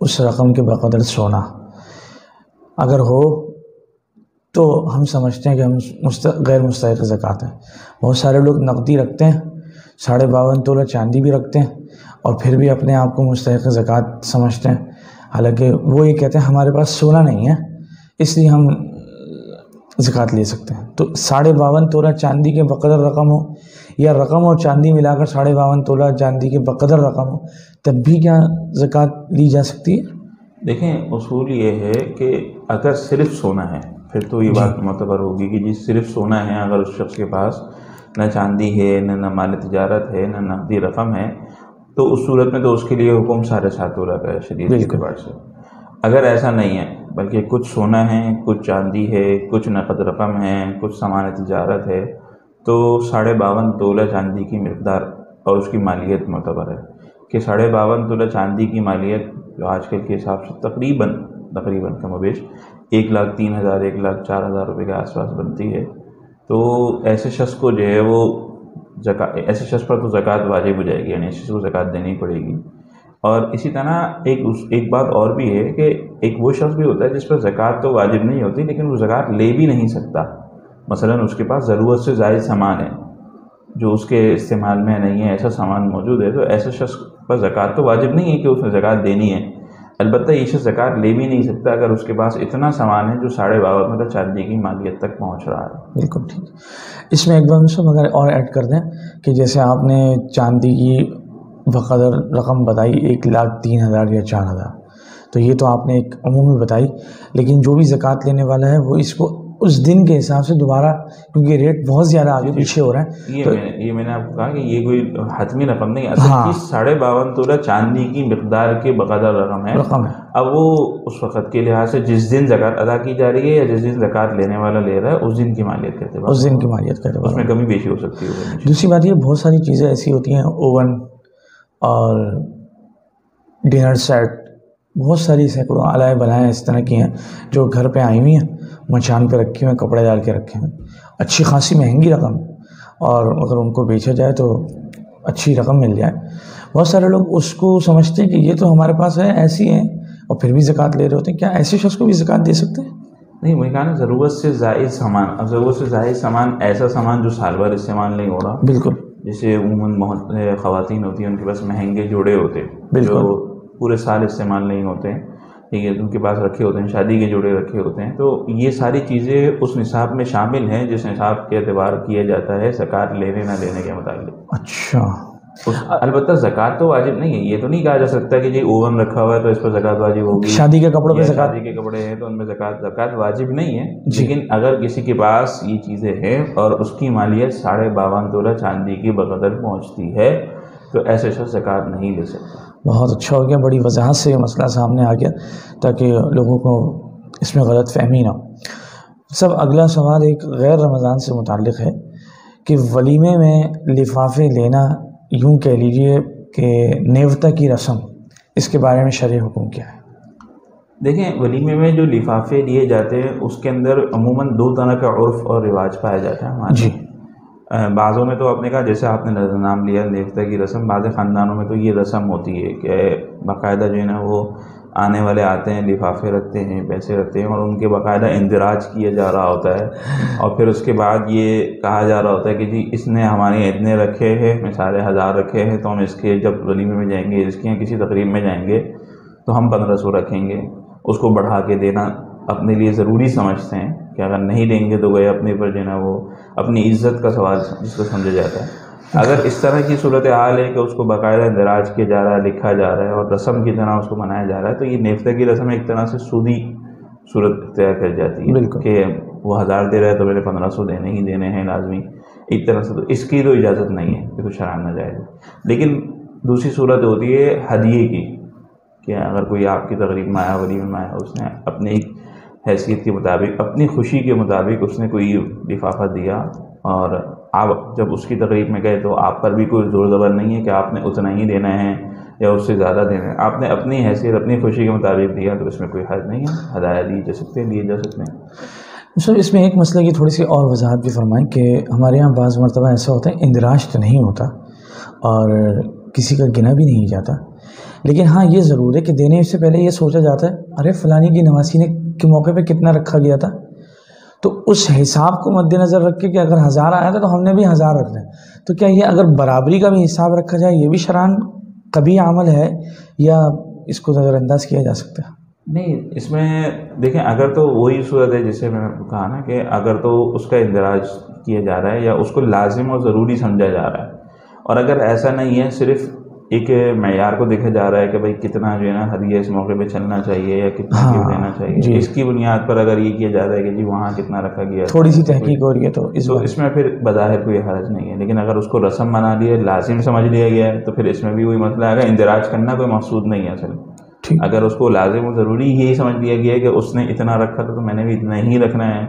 Speaker 3: اس رقم کے بقدر سونا اگر ہو تو ہم سمجھتے ہیں کہ ہم غیر مستحق زکوٰۃ ہیں۔ بہت سارے لوگ نقدی رکھتے ہیں، 52.5 تولہ چاندی بھی رکھتے ہیں اور پھر بھی اپنے آپ کو مستحق زکوٰۃ سمجھتے ہیں، حالانکہ وہ یہ کہتے ہیں ہمارے پاس سونا نہیں ہے اس لیے ہم زکوٰۃ لے سکتے ہیں. تو 52.5 تولہ چاندی کے بقدر رقم ہو یا رقم اور چاندی ملا کر 52.5 تولہ چاندی کے بقدر رقم ہو تب بھی کیا زکوٰۃ لی جا سکتی ہے؟
Speaker 4: دیکھیں اصول یہ ہے کہ اگر صرف سونا ہے پھر تو یہ بات معتبر ہوگی کہ جی صرف سونا ہے. اگر اس شخص کے پاس نہ چاندی ہے نہ مال تجارت ہے نہ نقدی رقم ہے تو اس صورت میں تو اس کے لیے حکم 7.5 تولہ کا ہے شریعت کے اعتبار سے. اگر ایسا نہیں ہے بلکہ کچھ سونا ہے کچھ چاندی ہے کچھ نقد رقم ہے کچھ سامان تجارت ہے تو 52.5 تولہ چاندی کی مقدار اور اس کی مالیت معتبر ہے کہ 52.5 تولہ چاندی کی مالیت جو آج کل کے حساب سے تقریباً کم و بیش 1,03,000 1,04,000 روپے کے آس پاس بنتی ہے. تو ایسے شخص کو جو ہے وہ ایسے شخص پر تو زکوٰۃ واجب ہو جائے گی، یعنی اس کو زکوٰۃ دینی پڑے گی. اور اسی طرح ایک بات اور بھی ہے کہ ایک وہ شخص بھی ہوتا ہے جس پر زکوٰۃ تو واجب نہیں ہوتی لیکن وہ زکوٰۃ لے بھی نہیں سکتا. مثلا اس کے پاس ضرورت سے زائد سامان ہے جو اس کے استعمال میں نہیں ہے، ایسا سامان موجود ہے تو ایسے شخص پر زکوٰۃ تو واجب نہیں ہے کہ اس نے زکوٰۃ دینی ہے. البتہ یہ شخص زکوٰۃ لے بھی نہیں سکتا اگر اس کے پاس اتنا سامان ہے جو 52.5 مطلب چاندی کی مالیت تک پہنچ رہا ہے.
Speaker 3: بالکل ٹھیک. اس میں ایک بار صاحب اگر اور ایڈ کر دیں کہ جیسے آپ نے چاندی کی بقدر رقم بتائی 1,03,000 یا 4,000 تو یہ تو آپ نے ایک عمومی بتائی، لیکن جو بھی زکوٰۃ لینے والا ہے وہ اس کو اس دن کے حساب سے دوبارہ، کیونکہ ریٹ بہت زیادہ آگے پیچھے ہو رہا ہے.
Speaker 4: یہ میں نے آپ کو کہا کہ یہ کوئی حتمی رقم نہیں، اصل کی 52.5 تولہ چاندی کی مقدار کے بقدر رقم ہے. اب وہ اس وقت کے لحاظ سے جس دن زکوٰۃ ادا کی جا رہی ہے یا جس دن زکوٰۃ لینے والا لے رہا ہے اس دن کی مالیت کہتے ہیں،
Speaker 3: اس دن کی مالیت کہتے ہیں،
Speaker 4: اس میں کمی بیشی ہو سکتی ہے.
Speaker 3: دوسری بات یہ بہت ساری چیزیں ایسی ہوتی ہیں، اوون اور ڈنر سیٹ، بہت ساری سینکڑوں آلائے بلائیں اس طرح کی ہیں جو گھر پہ آئی ہوئی ہیں، مچان پہ رکھی ہوئے ہیں، کپڑے ڈال کے رکھے ہیں، اچھی خاصی مہنگی رقم، اور اگر ان کو بیچا جائے تو اچھی رقم مل جائے. بہت سارے لوگ اس کو سمجھتے ہیں کہ یہ تو ہمارے پاس ہے ایسی ہیں اور پھر بھی زکوٰۃ لے رہے ہوتے ہیں. کیا ایسے شخص کو بھی زکوٰۃ دے سکتے ہیں؟
Speaker 4: نہیں، وہ کہا نا ضرورت سے زائد سامان. اب ضرورت سے زائد سامان ایسا سامان جو سال بھر استعمال نہیں ہو رہا.
Speaker 3: بالکل.
Speaker 4: جیسے عموماً خواتین ہوتی ہیں ان کے پاس مہنگے جوڑے ہوتے ہیں جو پورے سال استعمال نہیں ہوتے ہیں، ٹھیک ہے، ان کے پاس رکھے ہوتے ہیں، شادی کے جوڑے رکھے ہوتے ہیں. تو یہ ساری چیزیں اس نصاب میں شامل ہیں جس نصاب کے اعتبار کیا جاتا ہے زکوٰۃ لینے نہ لینے کے متعلق.
Speaker 3: اچھا.
Speaker 4: البتہ زکوٰۃ تو واجب نہیں ہے. یہ تو نہیں کہا جا سکتا کہ جی اوون رکھا ہوا ہے تو اس پر زکوٰۃ واجب ہوگی.
Speaker 3: شادی کے کپڑوں پہ
Speaker 4: شادی کے کپڑے ہیں تو ان میں زکوٰۃ واجب نہیں ہے. لیکن اگر کسی کے پاس یہ چیزیں ہیں اور اس کی مالیت 52.5 تولہ چاندی کی بقدر پہنچتی ہے تو ایسے شخص زکوٰۃ نہیں لے سکتا.
Speaker 3: بہت اچھا ہو گیا، بڑی وضاحت سے یہ مسئلہ سامنے آ گیا تاکہ لوگوں کو اس میں غلط فہمی نہ ہو. سب اگلا سوال ایک غیر رمضان سے متعلق ہے کہ ولیمے میں لفافے لینا، یوں کہہ لیجئے کہ نیوتا کی رسم، اس کے بارے میں شرعی حکم کیا ہے؟
Speaker 4: دیکھیں ولیمے میں جو لفافے لیے جاتے ہیں اس کے اندر عموماً 2 طرح کا عرف اور رواج پایا جاتا ہے ہمارے. جی. بعضوں میں تو آپ نے کہا جیسے آپ نے نام لیا نیوتا کی رسم، بعض خاندانوں میں تو یہ رسم ہوتی ہے کہ باقاعدہ جو ہے نا وہ آنے والے آتے ہیں، لفافے رکھتے ہیں، پیسے رکھتے ہیں اور ان کے باقاعدہ اندراج کیا جا رہا ہوتا ہے. اور پھر اس کے بعد یہ کہا جا رہا ہوتا ہے کہ جی اس نے ہمارے اتنے رکھے ہیں، مثال 1000 رکھے ہیں تو ہم اس کے جب ولیمے میں جائیں گے، اس کے کسی تقریب میں جائیں گے تو ہم 1500 رکھیں گے. اس کو بڑھا کے دینا اپنے لیے ضروری سمجھتے ہیں کہ اگر نہیں دیں گے تو گئے اپنے پر جو ہے نا وہ اپنی عزت کا سوال جس کو سمجھا جاتا ہے. اگر اس طرح کی صورتحال ہے کہ اس کو باقاعدہ اندراج کیا جا رہا ہے، لکھا جا رہا ہے اور رسم کی طرح اس کو منایا جا رہا ہے تو یہ نیوتا کی رسم ایک طرح سے سودی صورت اختیار کر جاتی ہے کہ وہ 1000 دے رہا ہے تو میرے 1500 دینے ہی دینے ہیں لازمی. ایک طرح سے تو اس کی تو اجازت نہیں ہے کہ تو شرعاً ناجائز ہے. لیکن دوسری صورت ہوتی ہے ہدیے کی کہ اگر کوئی آپ کی تقریب میں آیا، ولیمے میں آیا، اس نے اپنی حیثیت کے مطابق، اپنی خوشی کے مطابق اس نے کوئی لفافہ دیا اور آپ جب اس کی تقریب میں گئے تو آپ پر بھی کوئی زور زبر نہیں ہے کہ آپ نے اتنا ہی دینا ہے یا اس سے زیادہ دینا ہے. آپ نے اپنی حیثیت اپنی خوشی کے مطابق دیا تو اس میں کوئی حرج نہیں ہے. ہدایہ دیے جا سکتے ہیں، دیے جا سکتے ہیں.
Speaker 3: سر اس میں ایک مسئلہ کی تھوڑی سی اور وضاحت بھی فرمائیں کہ ہمارے یہاں بعض مرتبہ ایسا ہوتا ہے اندراج تو نہیں ہوتا اور کسی کا گنا بھی نہیں جاتا، لیکن ہاں یہ ضرور ہے کہ دینے سے پہلے یہ سوچا جاتا ہے ارے فلانی کی نواسی نے کے موقع پہ کتنا رکھا گیا تھا، تو اس حساب کو مد نظر رکھ کے کہ اگر 1000 آیا تھا تو ہم نے بھی 1000 رکھ دیں. تو کیا یہ اگر برابری کا بھی حساب رکھا جائے یہ بھی شرعاً قبیح عمل ہے یا اس کو نظر انداز کیا جا سکتا ہے؟
Speaker 4: نہیں، اس میں دیکھیں اگر تو وہی صورت ہے جسے میں نے کہا نا کہ اگر تو اس کا اندراج کیا جا رہا ہے یا اس کو لازم اور ضروری سمجھا جا رہا ہے، اور اگر ایسا نہیں ہے صرف ایک معیار کو دیکھا جا رہا ہے کہ بھائی کتنا جو ہے نا ہدیہ اس موقع پہ چلنا چاہیے یا کتنا گفٹ دینا چاہیے، اس کی بنیاد پر اگر یہ کیا جا رہا ہے کہ جی وہاں کتنا رکھا گیا،
Speaker 3: تھوڑی سی تحقیق ہو رہی ہے تو
Speaker 4: اس میں پھر بظاہر کوئی حرج نہیں ہے. لیکن اگر اس کو رسم بنا لیا، لازم سمجھ لیا گیا ہے، تو پھر اس میں بھی وہی مسئلہ ہے. اگر اندراج کرنا کوئی مقصود نہیں ہے اصل، اگر اس کو لازم و ضروری یہی سمجھ لیا گیا ہے کہ اس نے اتنا رکھا تو میں نے بھی اتنا ہی رکھنا ہے،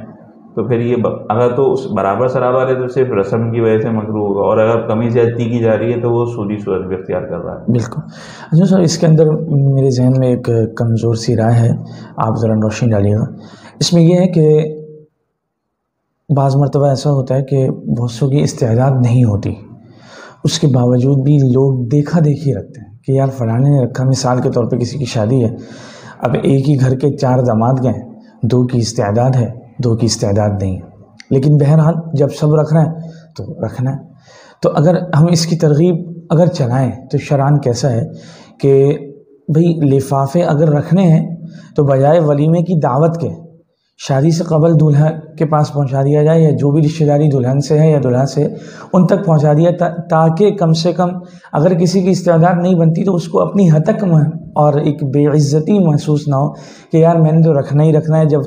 Speaker 4: تو پھر یہ اگر تو اس برابر سرابر ہے تو صرف رسم کی وجہ سے مکروہ ہوگا، اور اگر کمی زیادتی کی جا رہی ہے تو وہ سودی صورت بھی اختیار کر رہا ہے.
Speaker 3: بالکل. اچھا سر، اس کے اندر میرے ذہن میں ایک کمزور سی رائے ہے، آپ ذرا روشنی ڈالیے گا. اس میں یہ ہے کہ بعض مرتبہ ایسا ہوتا ہے کہ بہت سو کی استعداد نہیں ہوتی، اس کے باوجود بھی لوگ دیکھا دیکھی رکھتے ہیں کہ یار فلانے نے رکھا. مثال کے طور پہ کسی کی شادی ہے، اب ایک ہی گھر کے 4 داماد گئے، 2 کی استعداد ہے، 2 کی استعداد نہیں ہے، لیکن بہرحال جب سب رکھنا ہے تو رکھنا ہے. تو اگر ہم اس کی ترغیب اگر چلائیں تو شرعاً کیسا ہے کہ بھئی لفافے اگر رکھنے ہیں تو بجائے ولیمے کی دعوت کے شادی سے قبل دولہا کے پاس پہنچا دیا جائے، یا جو بھی رشتہ داری دلہن سے ہے یا دولہا سے ان تک پہنچا دیا، تاکہ کم سے کم اگر کسی کی استعداد نہیں بنتی تو اس کو اپنی ہتک میں اور ایک بے عزتی محسوس نہ ہو کہ یار میں نے تو رکھنا ہی رکھنا ہے. جب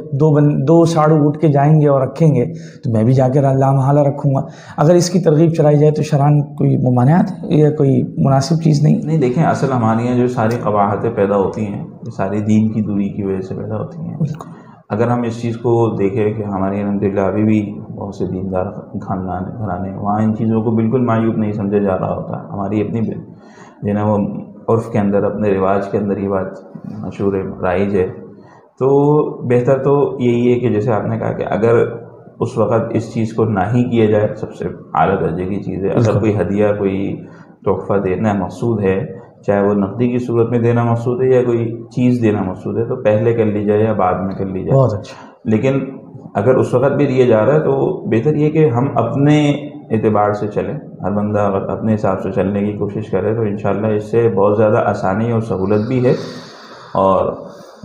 Speaker 3: 2 ساڑو اٹھ کے جائیں گے اور رکھیں گے تو میں بھی جا کے لامحالہ رکھوں گا. اگر اس کی ترغیب چلائی جائے تو شرعاً کوئی ممانعت ہے یا کوئی مناسب چیز نہیں؟
Speaker 4: دیکھیں اصل ہمارے یہاں جو ساری قباحتیں پیدا ہوتی ہیں یہ ساری دین کی دوری کی وجہ سے پیدا ہوتی ہیں. اگر ہم اس چیز کو دیکھیں کہ ہمارے الحمدللہ ابھی بھی بہت سے دیندار خاندان گھرانے وہاں ان چیزوں کو بالکل معیوب نہیں سمجھا جا رہا ہوتا. ہماری اپنی جو نا وہ عرف کے اندر، اپنے رواج کے اندر یہ بات مشہور ہے، رائج ہے. تو بہتر تو یہی ہے کہ جیسے آپ نے کہا کہ اگر اس وقت اس چیز کو نہ ہی کیا جائے، سب سے اعلیٰ درجے کی چیز ہے. اگر کوئی ہدیہ، کوئی تحفہ دینا مقصود ہے، چاہے وہ نقدی کی صورت میں دینا مقصود ہے یا کوئی چیز دینا مقصود ہے، تو پہلے کر لی جائے یا بعد میں کر لی جائے.
Speaker 3: بہت اچھا.
Speaker 4: لیکن اگر اس وقت بھی دیا جا رہا ہے تو بہتر یہ کہ ہم اپنے اعتبار سے چلیں. ہر بندہ اگر اپنے حساب سے چلنے کی کوشش کرے تو انشاءاللہ اس سے بہت زیادہ آسانی اور سہولت بھی ہے، اور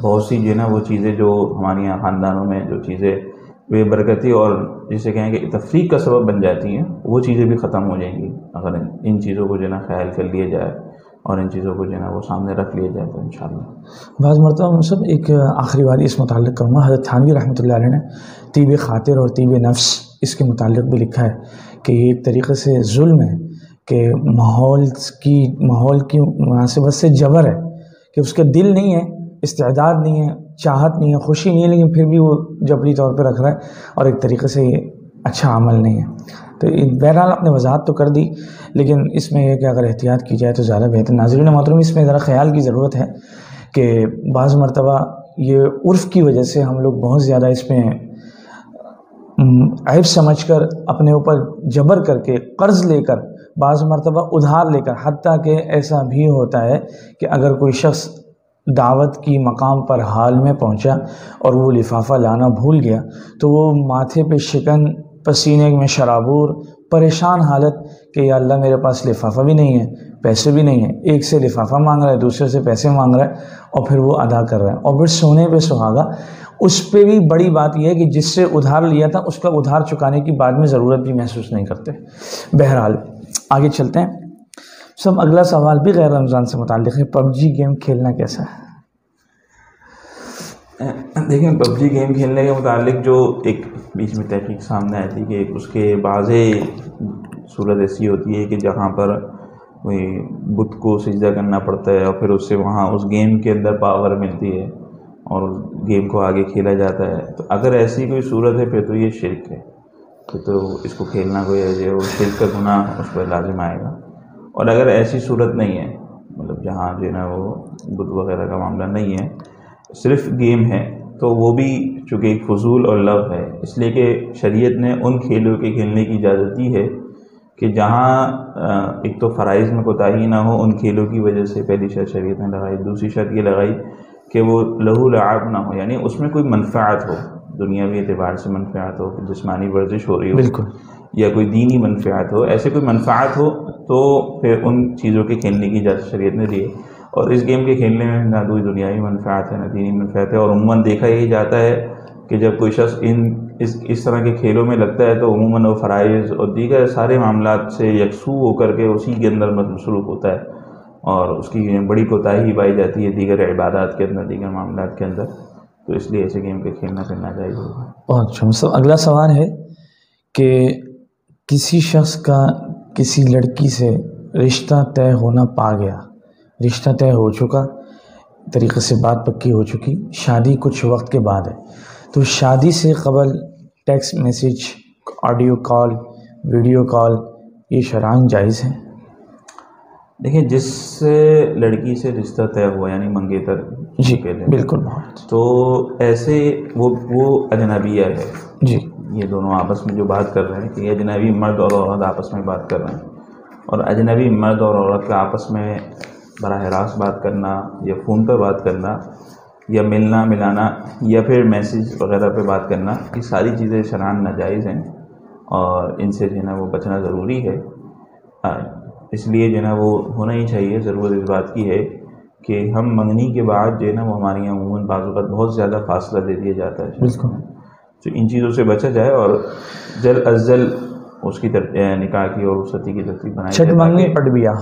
Speaker 4: بہت سی جو ہے نا وہ چیزیں جو ہمارے یہاں خاندانوں میں جو چیزیں بے برکتی اور جسے کہیں کہ تفریق کا سبب بن جاتی ہیں، وہ چیزیں بھی ختم ہو جائیں گی اگر ان چیزوں کو جو ہے نا خیال کر لیا جائے اور ان چیزوں کو جو ہے نا وہ سامنے رکھ لیا جائے تو انشاءاللہ.
Speaker 3: بعض مرتبہ ہم سب ایک آخری بات اس متعلق کروں گا. حضرت تھانوی رحمۃ اللہ علیہ نے طیب خاطر اور طیب نفس اس کے متعلق بھی لکھا ہے کہ یہ ایک طریقے سے ظلم ہے کہ ماحول کی مناسبت سے جبر ہے کہ اس کا دل نہیں ہے، استعداد نہیں ہے، چاہت نہیں ہے، خوشی نہیں ہے، لیکن پھر بھی وہ جبری طور پہ رکھ رہا ہے، اور ایک طریقے سے یہ اچھا عمل نہیں ہے. تو بہرحال آپ نے وضاحت تو کر دی، لیکن اس میں یہ کہ اگر احتیاط کی جائے تو زیادہ بہتر. ناظرین محترم، اس میں ذرا خیال کی ضرورت ہے کہ بعض مرتبہ یہ عرف کی وجہ سے ہم لوگ بہت زیادہ اس میں عیب سمجھ کر اپنے اوپر جبر کر کے قرض لے کر، بعض مرتبہ ادھار لے کر، حتیٰ کہ ایسا بھی ہوتا ہے کہ اگر کوئی شخص دعوت کی مقام پر حال میں پہنچا اور وہ لفافہ لانا بھول گیا تو وہ ماتھے پہ شکن، پسینے میں شرابور، پریشان حالت کہ یا اللہ میرے پاس لفافہ بھی نہیں ہے، پیسے بھی نہیں ہیں. ایک سے لفافہ مانگ رہا ہے، دوسرے سے پیسے مانگ رہا ہے، اور پھر وہ ادا کر رہا ہے. اور پھر سونے پہ سہاگا. اس پہ بھی بڑی بات یہ ہے کہ جس سے ادھار لیا تھا اس کا ادھار چکانے کی بعد میں ضرورت بھی محسوس نہیں کرتے. بہرحال آگے چلتے ہیں. سب اگلا سوال بھی غیر رمضان سے متعلق ہے. پب جی گیم کھیلنا کیسا ہے؟
Speaker 4: دیکھیں پب جی گیم کھیلنے کے متعلق جو ایک بیچ میں تحقیق سامنے آئی تھی کہ اس کے بعض صورت ایسی ہوتی ہے کہ جہاں پر کوئی بت کو سجدہ کرنا پڑتا ہے اور پھر اس سے وہاں اس گیم کے اندر پاور ملتی ہے اور گیم کو آگے کھیلا جاتا ہے. تو اگر ایسی کوئی صورت ہے پھر تو یہ شرک ہے، تو اس کو کھیلنا کوئی ہے وہ شرک کا گناہ اس پر لازم آئے گا. اور اگر ایسی صورت نہیں ہے، مطلب جہاں جو ہے نا وہ بت وغیرہ کا معاملہ نہیں ہے، صرف گیم ہے، تو وہ بھی چونکہ ایک فضول اور لغو ہے، اس لیے کہ شریعت نے ان کھیلوں کے کھیلنے کی اجازت دی ہے کہ جہاں ایک تو فرائض میں کوتاہی نہ ہو ان کھیلوں کی وجہ سے. پہلی شرط شریعت نے لگائی. دوسری شرط یہ لگائی کہ وہ لہو لعب نہ ہو، یعنی اس میں کوئی منفعت ہو، دنیاوی اعتبار سے منفعت ہو، جسمانی ورزش ہو رہی ہو
Speaker 3: بالکل،
Speaker 4: یا کوئی دینی منفعت ہو، ایسے کوئی منفعت ہو تو پھر ان چیزوں کے کھیلنے کی اجازت شریعت نے دی ہے. اور اس گیم کے کھیلنے میں نہ کوئی دنیاوی منفعت ہے نہ دینی منفعت ہے، اور عموماً دیکھا یہی جاتا ہے کہ جب کوئی شخص اس طرح کے کھیلوں میں لگتا ہے تو عموماً وہ فرائض اور دیگر سارے معاملات سے یکسو ہو کر کے اسی کے اندر مصروف ہوتا ہے، اور اس کی بڑی کوتاہی پائی جاتی ہے دیگر عبادات کے اندر، دیگر معاملات کے اندر، تو اس لیے ایسے گیم کے کھیلنا پھر ناجائز ہوگا۔
Speaker 3: بہت اچھا۔ مطلب اگلا سوال ہے کہ کسی شخص کا کسی لڑکی سے رشتہ طے ہونا پا گیا، رشتہ طے ہو چکا، طریقے سے بات پکی ہو چکی، شادی کچھ وقت کے بعد ہے، تو شادی سے قبل text message, audio call, video call یہ شرعاً جائز ہے؟
Speaker 4: دیکھیں، جس سے لڑکی سے رشتہ طے ہوا یعنی منگیتر،
Speaker 3: جی بالکل، بہت
Speaker 4: تو ایسے وہ اجنبیہ ہے،
Speaker 3: جی،
Speaker 4: یہ دونوں آپس میں جو بات کر رہے ہیں کہ یہ اجنبی مرد اور عورت آپس میں بات کر رہے ہیں، اور اجنبی مرد اور عورت کا آپس میں براہ راست بات کرنا یا فون پر بات کرنا یا ملنا ملانا یا پھر میسیج وغیرہ پہ بات کرنا، یہ ساری چیزیں شرعاً ناجائز ہیں، اور ان سے جو ہے نا وہ بچنا ضروری ہے۔ اس لیے جو ہے نا وہ ہونا ہی چاہیے۔ ضرورت اس بات کی ہے کہ ہم منگنی کے بعد جو ہے نا وہ ہمارے یہاں عموماً بعض اوقات بہت زیادہ فاصلہ دے دیا جاتا ہے،
Speaker 3: بالکل،
Speaker 4: تو ان چیزوں سے بچا جائے اور جلد از جلد اس کی نکاح کی اور رخصتی کی ترتیب بنائی
Speaker 3: چھٹ
Speaker 4: جائے،
Speaker 3: مانگنی پڑ بیا،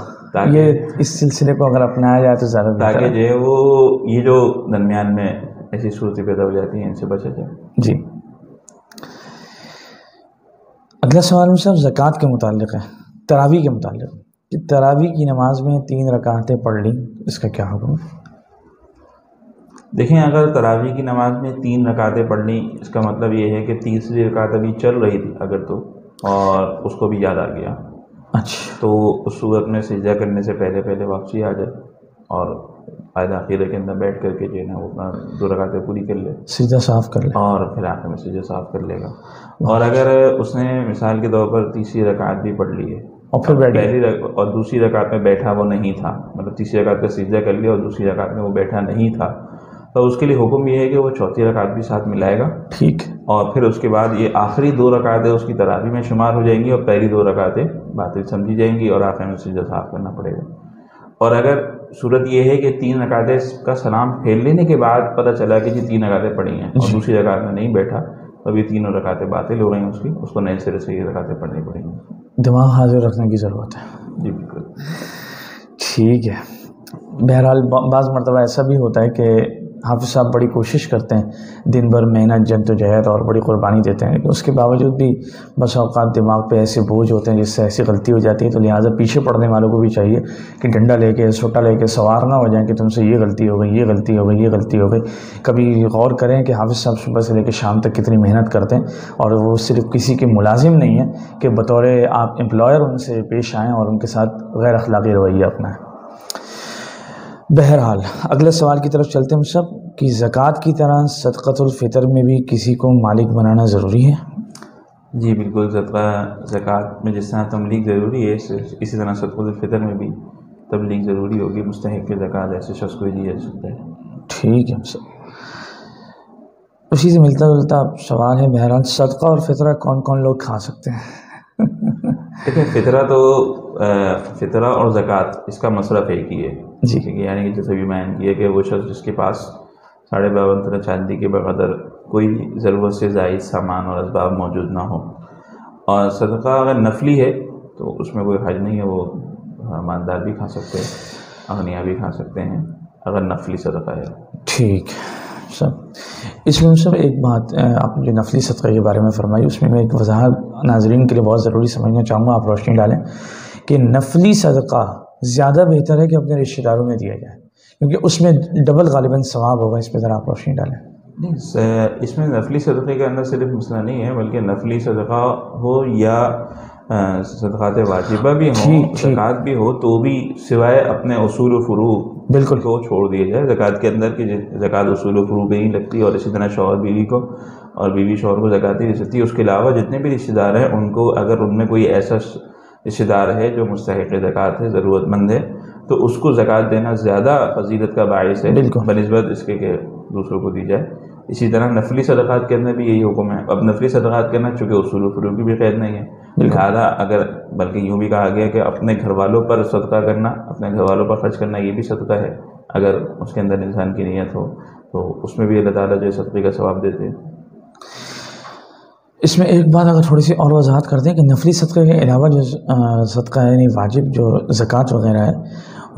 Speaker 3: یہ اس سلسلے کو اگر اپنایا جائے تو زیادہ بہتر
Speaker 4: تاکہ
Speaker 3: ہے۔
Speaker 4: جو ہے وہ یہ جو درمیان میں ایسی صورتیں پیدا ہو جاتی ہیں ان سے بچا جائے۔
Speaker 3: جی، اگلا سوال صاحب زکوٰۃ کے متعلق ہے، تراویح کے متعلق کہ تراویح کی نماز میں 3 رکعتیں پڑھ لی، اس کا کیا حکم ہے؟
Speaker 4: دیکھیں، اگر تراویح کی نماز میں 3 رکعتیں پڑھ لیں، اس کا مطلب یہ ہے کہ تیسری رکعت ابھی چل رہی تھی اگر تو، اور اس کو بھی یاد آ گیا،
Speaker 3: اچھا،
Speaker 4: تو اس صورت میں سجدہ کرنے سے پہلے واپسی آ جائے اور قاعدہ عقیدہ کے اندر بیٹھ کر کے جو ہے نا وہ اپنا 2 رکعتیں پوری کر لے،
Speaker 3: سجدہ صاف کر لے،
Speaker 4: اور پھر آخر میں سجدہ صاف کر لے گا۔ اور اگر اس نے مثال کے طور پر تیسری رکعت بھی پڑھ لی ہے
Speaker 3: اور پھر بیٹھ
Speaker 4: اور دوسری رکعت میں بیٹھا وہ نہیں تھا، مطلب تیسری رکعت کا سجدہ کر لیا اور دوسری رکعت میں وہ بیٹھا نہیں تھا، تو اس کے لیے حکم یہ ہے کہ وہ چوتھی رکعت بھی ساتھ ملائے گا،
Speaker 3: ٹھیک،
Speaker 4: اور پھر اس کے بعد یہ آخری 2 رکعتیں اس کی تراویح میں شمار ہو جائیں گی، اور پہلی 2 رکعتیں باطل سمجھی جائیں گی، اور آخر میں سجدہ صاف کرنا پڑے گا۔ اور اگر صورت یہ ہے کہ 3 رکعتیں کا سلام پھیر لینے کے بعد پتہ چلا کہ 3 رکعتیں پڑھی ہیں اور دوسری رکعت میں نہیں بیٹھا، تو اب یہ 3 رکعتیں باطل ہو رہی ہیں، اس کو نئے سرے سے یہ رکعتیں پڑھنی پڑیں گی۔
Speaker 3: دماغ حاضر رکھنے کی ضرورت ہے۔
Speaker 4: جی بالکل،
Speaker 3: ٹھیک ہے۔ بہرحال بعض مرتبہ ایسا بھی ہوتا ہے کہ حافظ صاحب بڑی کوشش کرتے ہیں، دن بھر محنت جدوجہد اور بڑی قربانی دیتے ہیں، لیکن اس کے باوجود بھی بس اوقات دماغ پہ ایسے بوجھ ہوتے ہیں جس سے ایسی غلطی ہو جاتی ہے، تو لہٰذا پیچھے پڑھنے والوں کو بھی چاہیے کہ ڈنڈا لے کے سوٹا لے کے سوار نہ ہو جائیں کہ تم سے یہ غلطی ہو گئی، یہ غلطی ہو گئی، یہ غلطی ہو گئی۔ کبھی غور کریں کہ حافظ صاحب صبح سے لے کے شام تک کتنی محنت کرتے ہیں، اور وہ صرف کسی کے ملازم نہیں ہیں کہ بطور آپ امپلائر ان سے پیش آئیں اور ان کے ساتھ غیر اخلاقی رویہ اپنائیں۔ بہرحال اگلے سوال کی طرف چلتے ہیں ہم سب کہ زکوٰۃ کی طرح صدقۃ الفطر میں بھی کسی کو مالک بنانا ضروری ہے؟
Speaker 4: جی بالکل، زکوٰۃ میں جس طرح تملیغ ضروری ہے اسی طرح صدقۃ الفطر میں بھی تبلیغ ضروری ہوگی، مستحق زکوٰۃ ایسے شخص کو دی جا سکتا ہے۔
Speaker 3: ٹھیک ہے سر، اسی سے ملتا جلتا سوال ہے، بہرحال صدقہ اور فطرہ کون کون لوگ کھا سکتے ہیں؟
Speaker 4: دیکھیں، فطرہ اور زکوٰۃ اس کا مصرف ایک ہی ہے،
Speaker 3: جی،
Speaker 4: یعنی کہ جیسے بھی بیان کیا کہ وہ شخص جس کے پاس 52.5 چاندی کے بقدر کوئی ضرورت سے زائد سامان اور اسباب موجود نہ ہو، اور صدقہ اگر نفلی ہے تو اس میں کوئی حرج نہیں ہے، وہ مالدار بھی کھا سکتے ہیں، اغنیاء بھی کھا سکتے ہیں اگر نفلی صدقہ ہے۔
Speaker 3: ٹھیک سر، اس میں سر ایک بات آپ جو نفلی صدقہ کے بارے میں فرمائی، اس میں ایک وضاحت ناظرین کے لیے بہت ضروری سمجھنا چاہوں گا، آپ روشنی ڈالیں کہ نفلی صدقہ زیادہ بہتر ہے کہ اپنے رشتہ داروں میں دیا جائے، کیونکہ اس میں ڈبل غالباً ثواب ہوگا، اس پہ ذرا آپ روشنی ڈالیں۔
Speaker 4: نہیں، اس میں نفلی صدقے کے اندر صرف مسئلہ نہیں ہے، بلکہ نفلی صدقہ ہو یا صدقات واجبہ بھی ہوں، زکوٰۃ بھی ہو، تو بھی سوائے اپنے اصول و فروع
Speaker 3: بالکل
Speaker 4: کو چھوڑ دیا جائے زکوٰۃ کے اندر، کہ زکوٰۃ اصول و فروع پہ ہی لگتی ہے، اور اسی طرح شوہر بیوی کو اور بیوی شوہر کو زکوٰۃ ہی رستی ہے۔ اس کے علاوہ جتنے بھی رشتہ دار ہیں ان کو، اگر ان میں کوئی ایسا رشتہ دار ہے جو مستحق زکوٰۃ ہے، ضرورت مند ہے، تو اس کو زکوٰۃ دینا زیادہ فضیلت کا باعث ہے بنسبت اس کے کہ دوسروں کو دی جائے۔ اسی طرح نفلی صدقات کے اندر بھی یہی حکم ہے۔ اب نفلی صدقات کے اندر چونکہ اصول و فروع کی بھی قید نہیں ہے، لہٰذا اگر بلکہ یوں بھی کہا گیا کہ اپنے گھر والوں پر صدقہ کرنا، اپنے گھر والوں پر خرچ کرنا یہ بھی صدقہ ہے، اگر اس کے اندر انسان کی نیت ہو تو اس میں بھی اللہ تعالیٰ جو ہے صدقے کا ثواب دیتے ہیں۔
Speaker 3: اس میں ایک بات اگر تھوڑی سی اور وضاحت کر دیں کہ نفلی صدقے کے علاوہ جو صدقہ ہے یعنی واجب جو زکوٰۃ وغیرہ ہے،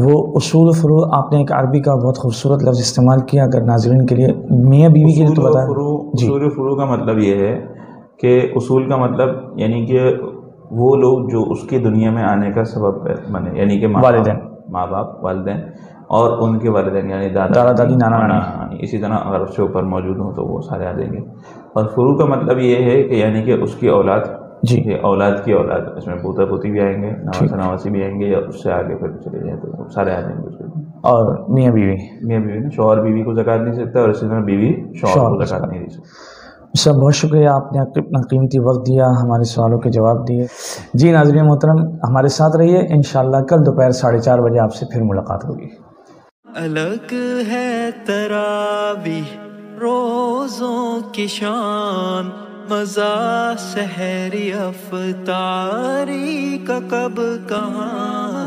Speaker 3: وہ اصول و فروع آپ نے ایک عربی کا بہت خوبصورت لفظ استعمال کیا، اگر ناظرین کے لیے میاں بیوی کے لیے تو بتائیں۔
Speaker 4: اصول و فروع کا مطلب یہ ہے کہ اصول کا مطلب یعنی کہ وہ لوگ جو اس کی دنیا میں آنے کا سبب بنے، یعنی کہ ماں باپ، والدین اور ان کے والدین یعنی دادا دادی، نانا نانی، اسی طرح اگر اس کے اوپر موجود ہوں تو وہ سارے آ جائیں گے۔ اور فروع کا مطلب یہ ہے کہ یعنی کہ اس کی اولاد، اولاد کی اولاد، اس میں پوتا پوتی بھی آئیں گے، نواسا نواسی بھی آئیں گے، یا اس سے آگے پھر چلے جائیں تو سارے آ جائیں گے اس میں۔
Speaker 3: اور میاں بیوی
Speaker 4: نا شوہر بیوی کو زکوٰۃ نہیں سکتا، اور اسی طرح بیوی شوہر کو زکوٰۃ نہیں دے سکتی۔
Speaker 3: سر بہت شکریہ، آپ نے اپنا قیمتی وقت دیا، ہمارے سوالوں کے جواب دیے۔ جی ناظرین محترم ہمارے ساتھ رہیے، انشاءاللہ کل دوپہر 4:30 بجے آپ سے پھر ملاقات ہوگی۔
Speaker 1: الگ ہے تراویح روزوں کی شان، مزہ سحری افطاری کا کب کہاں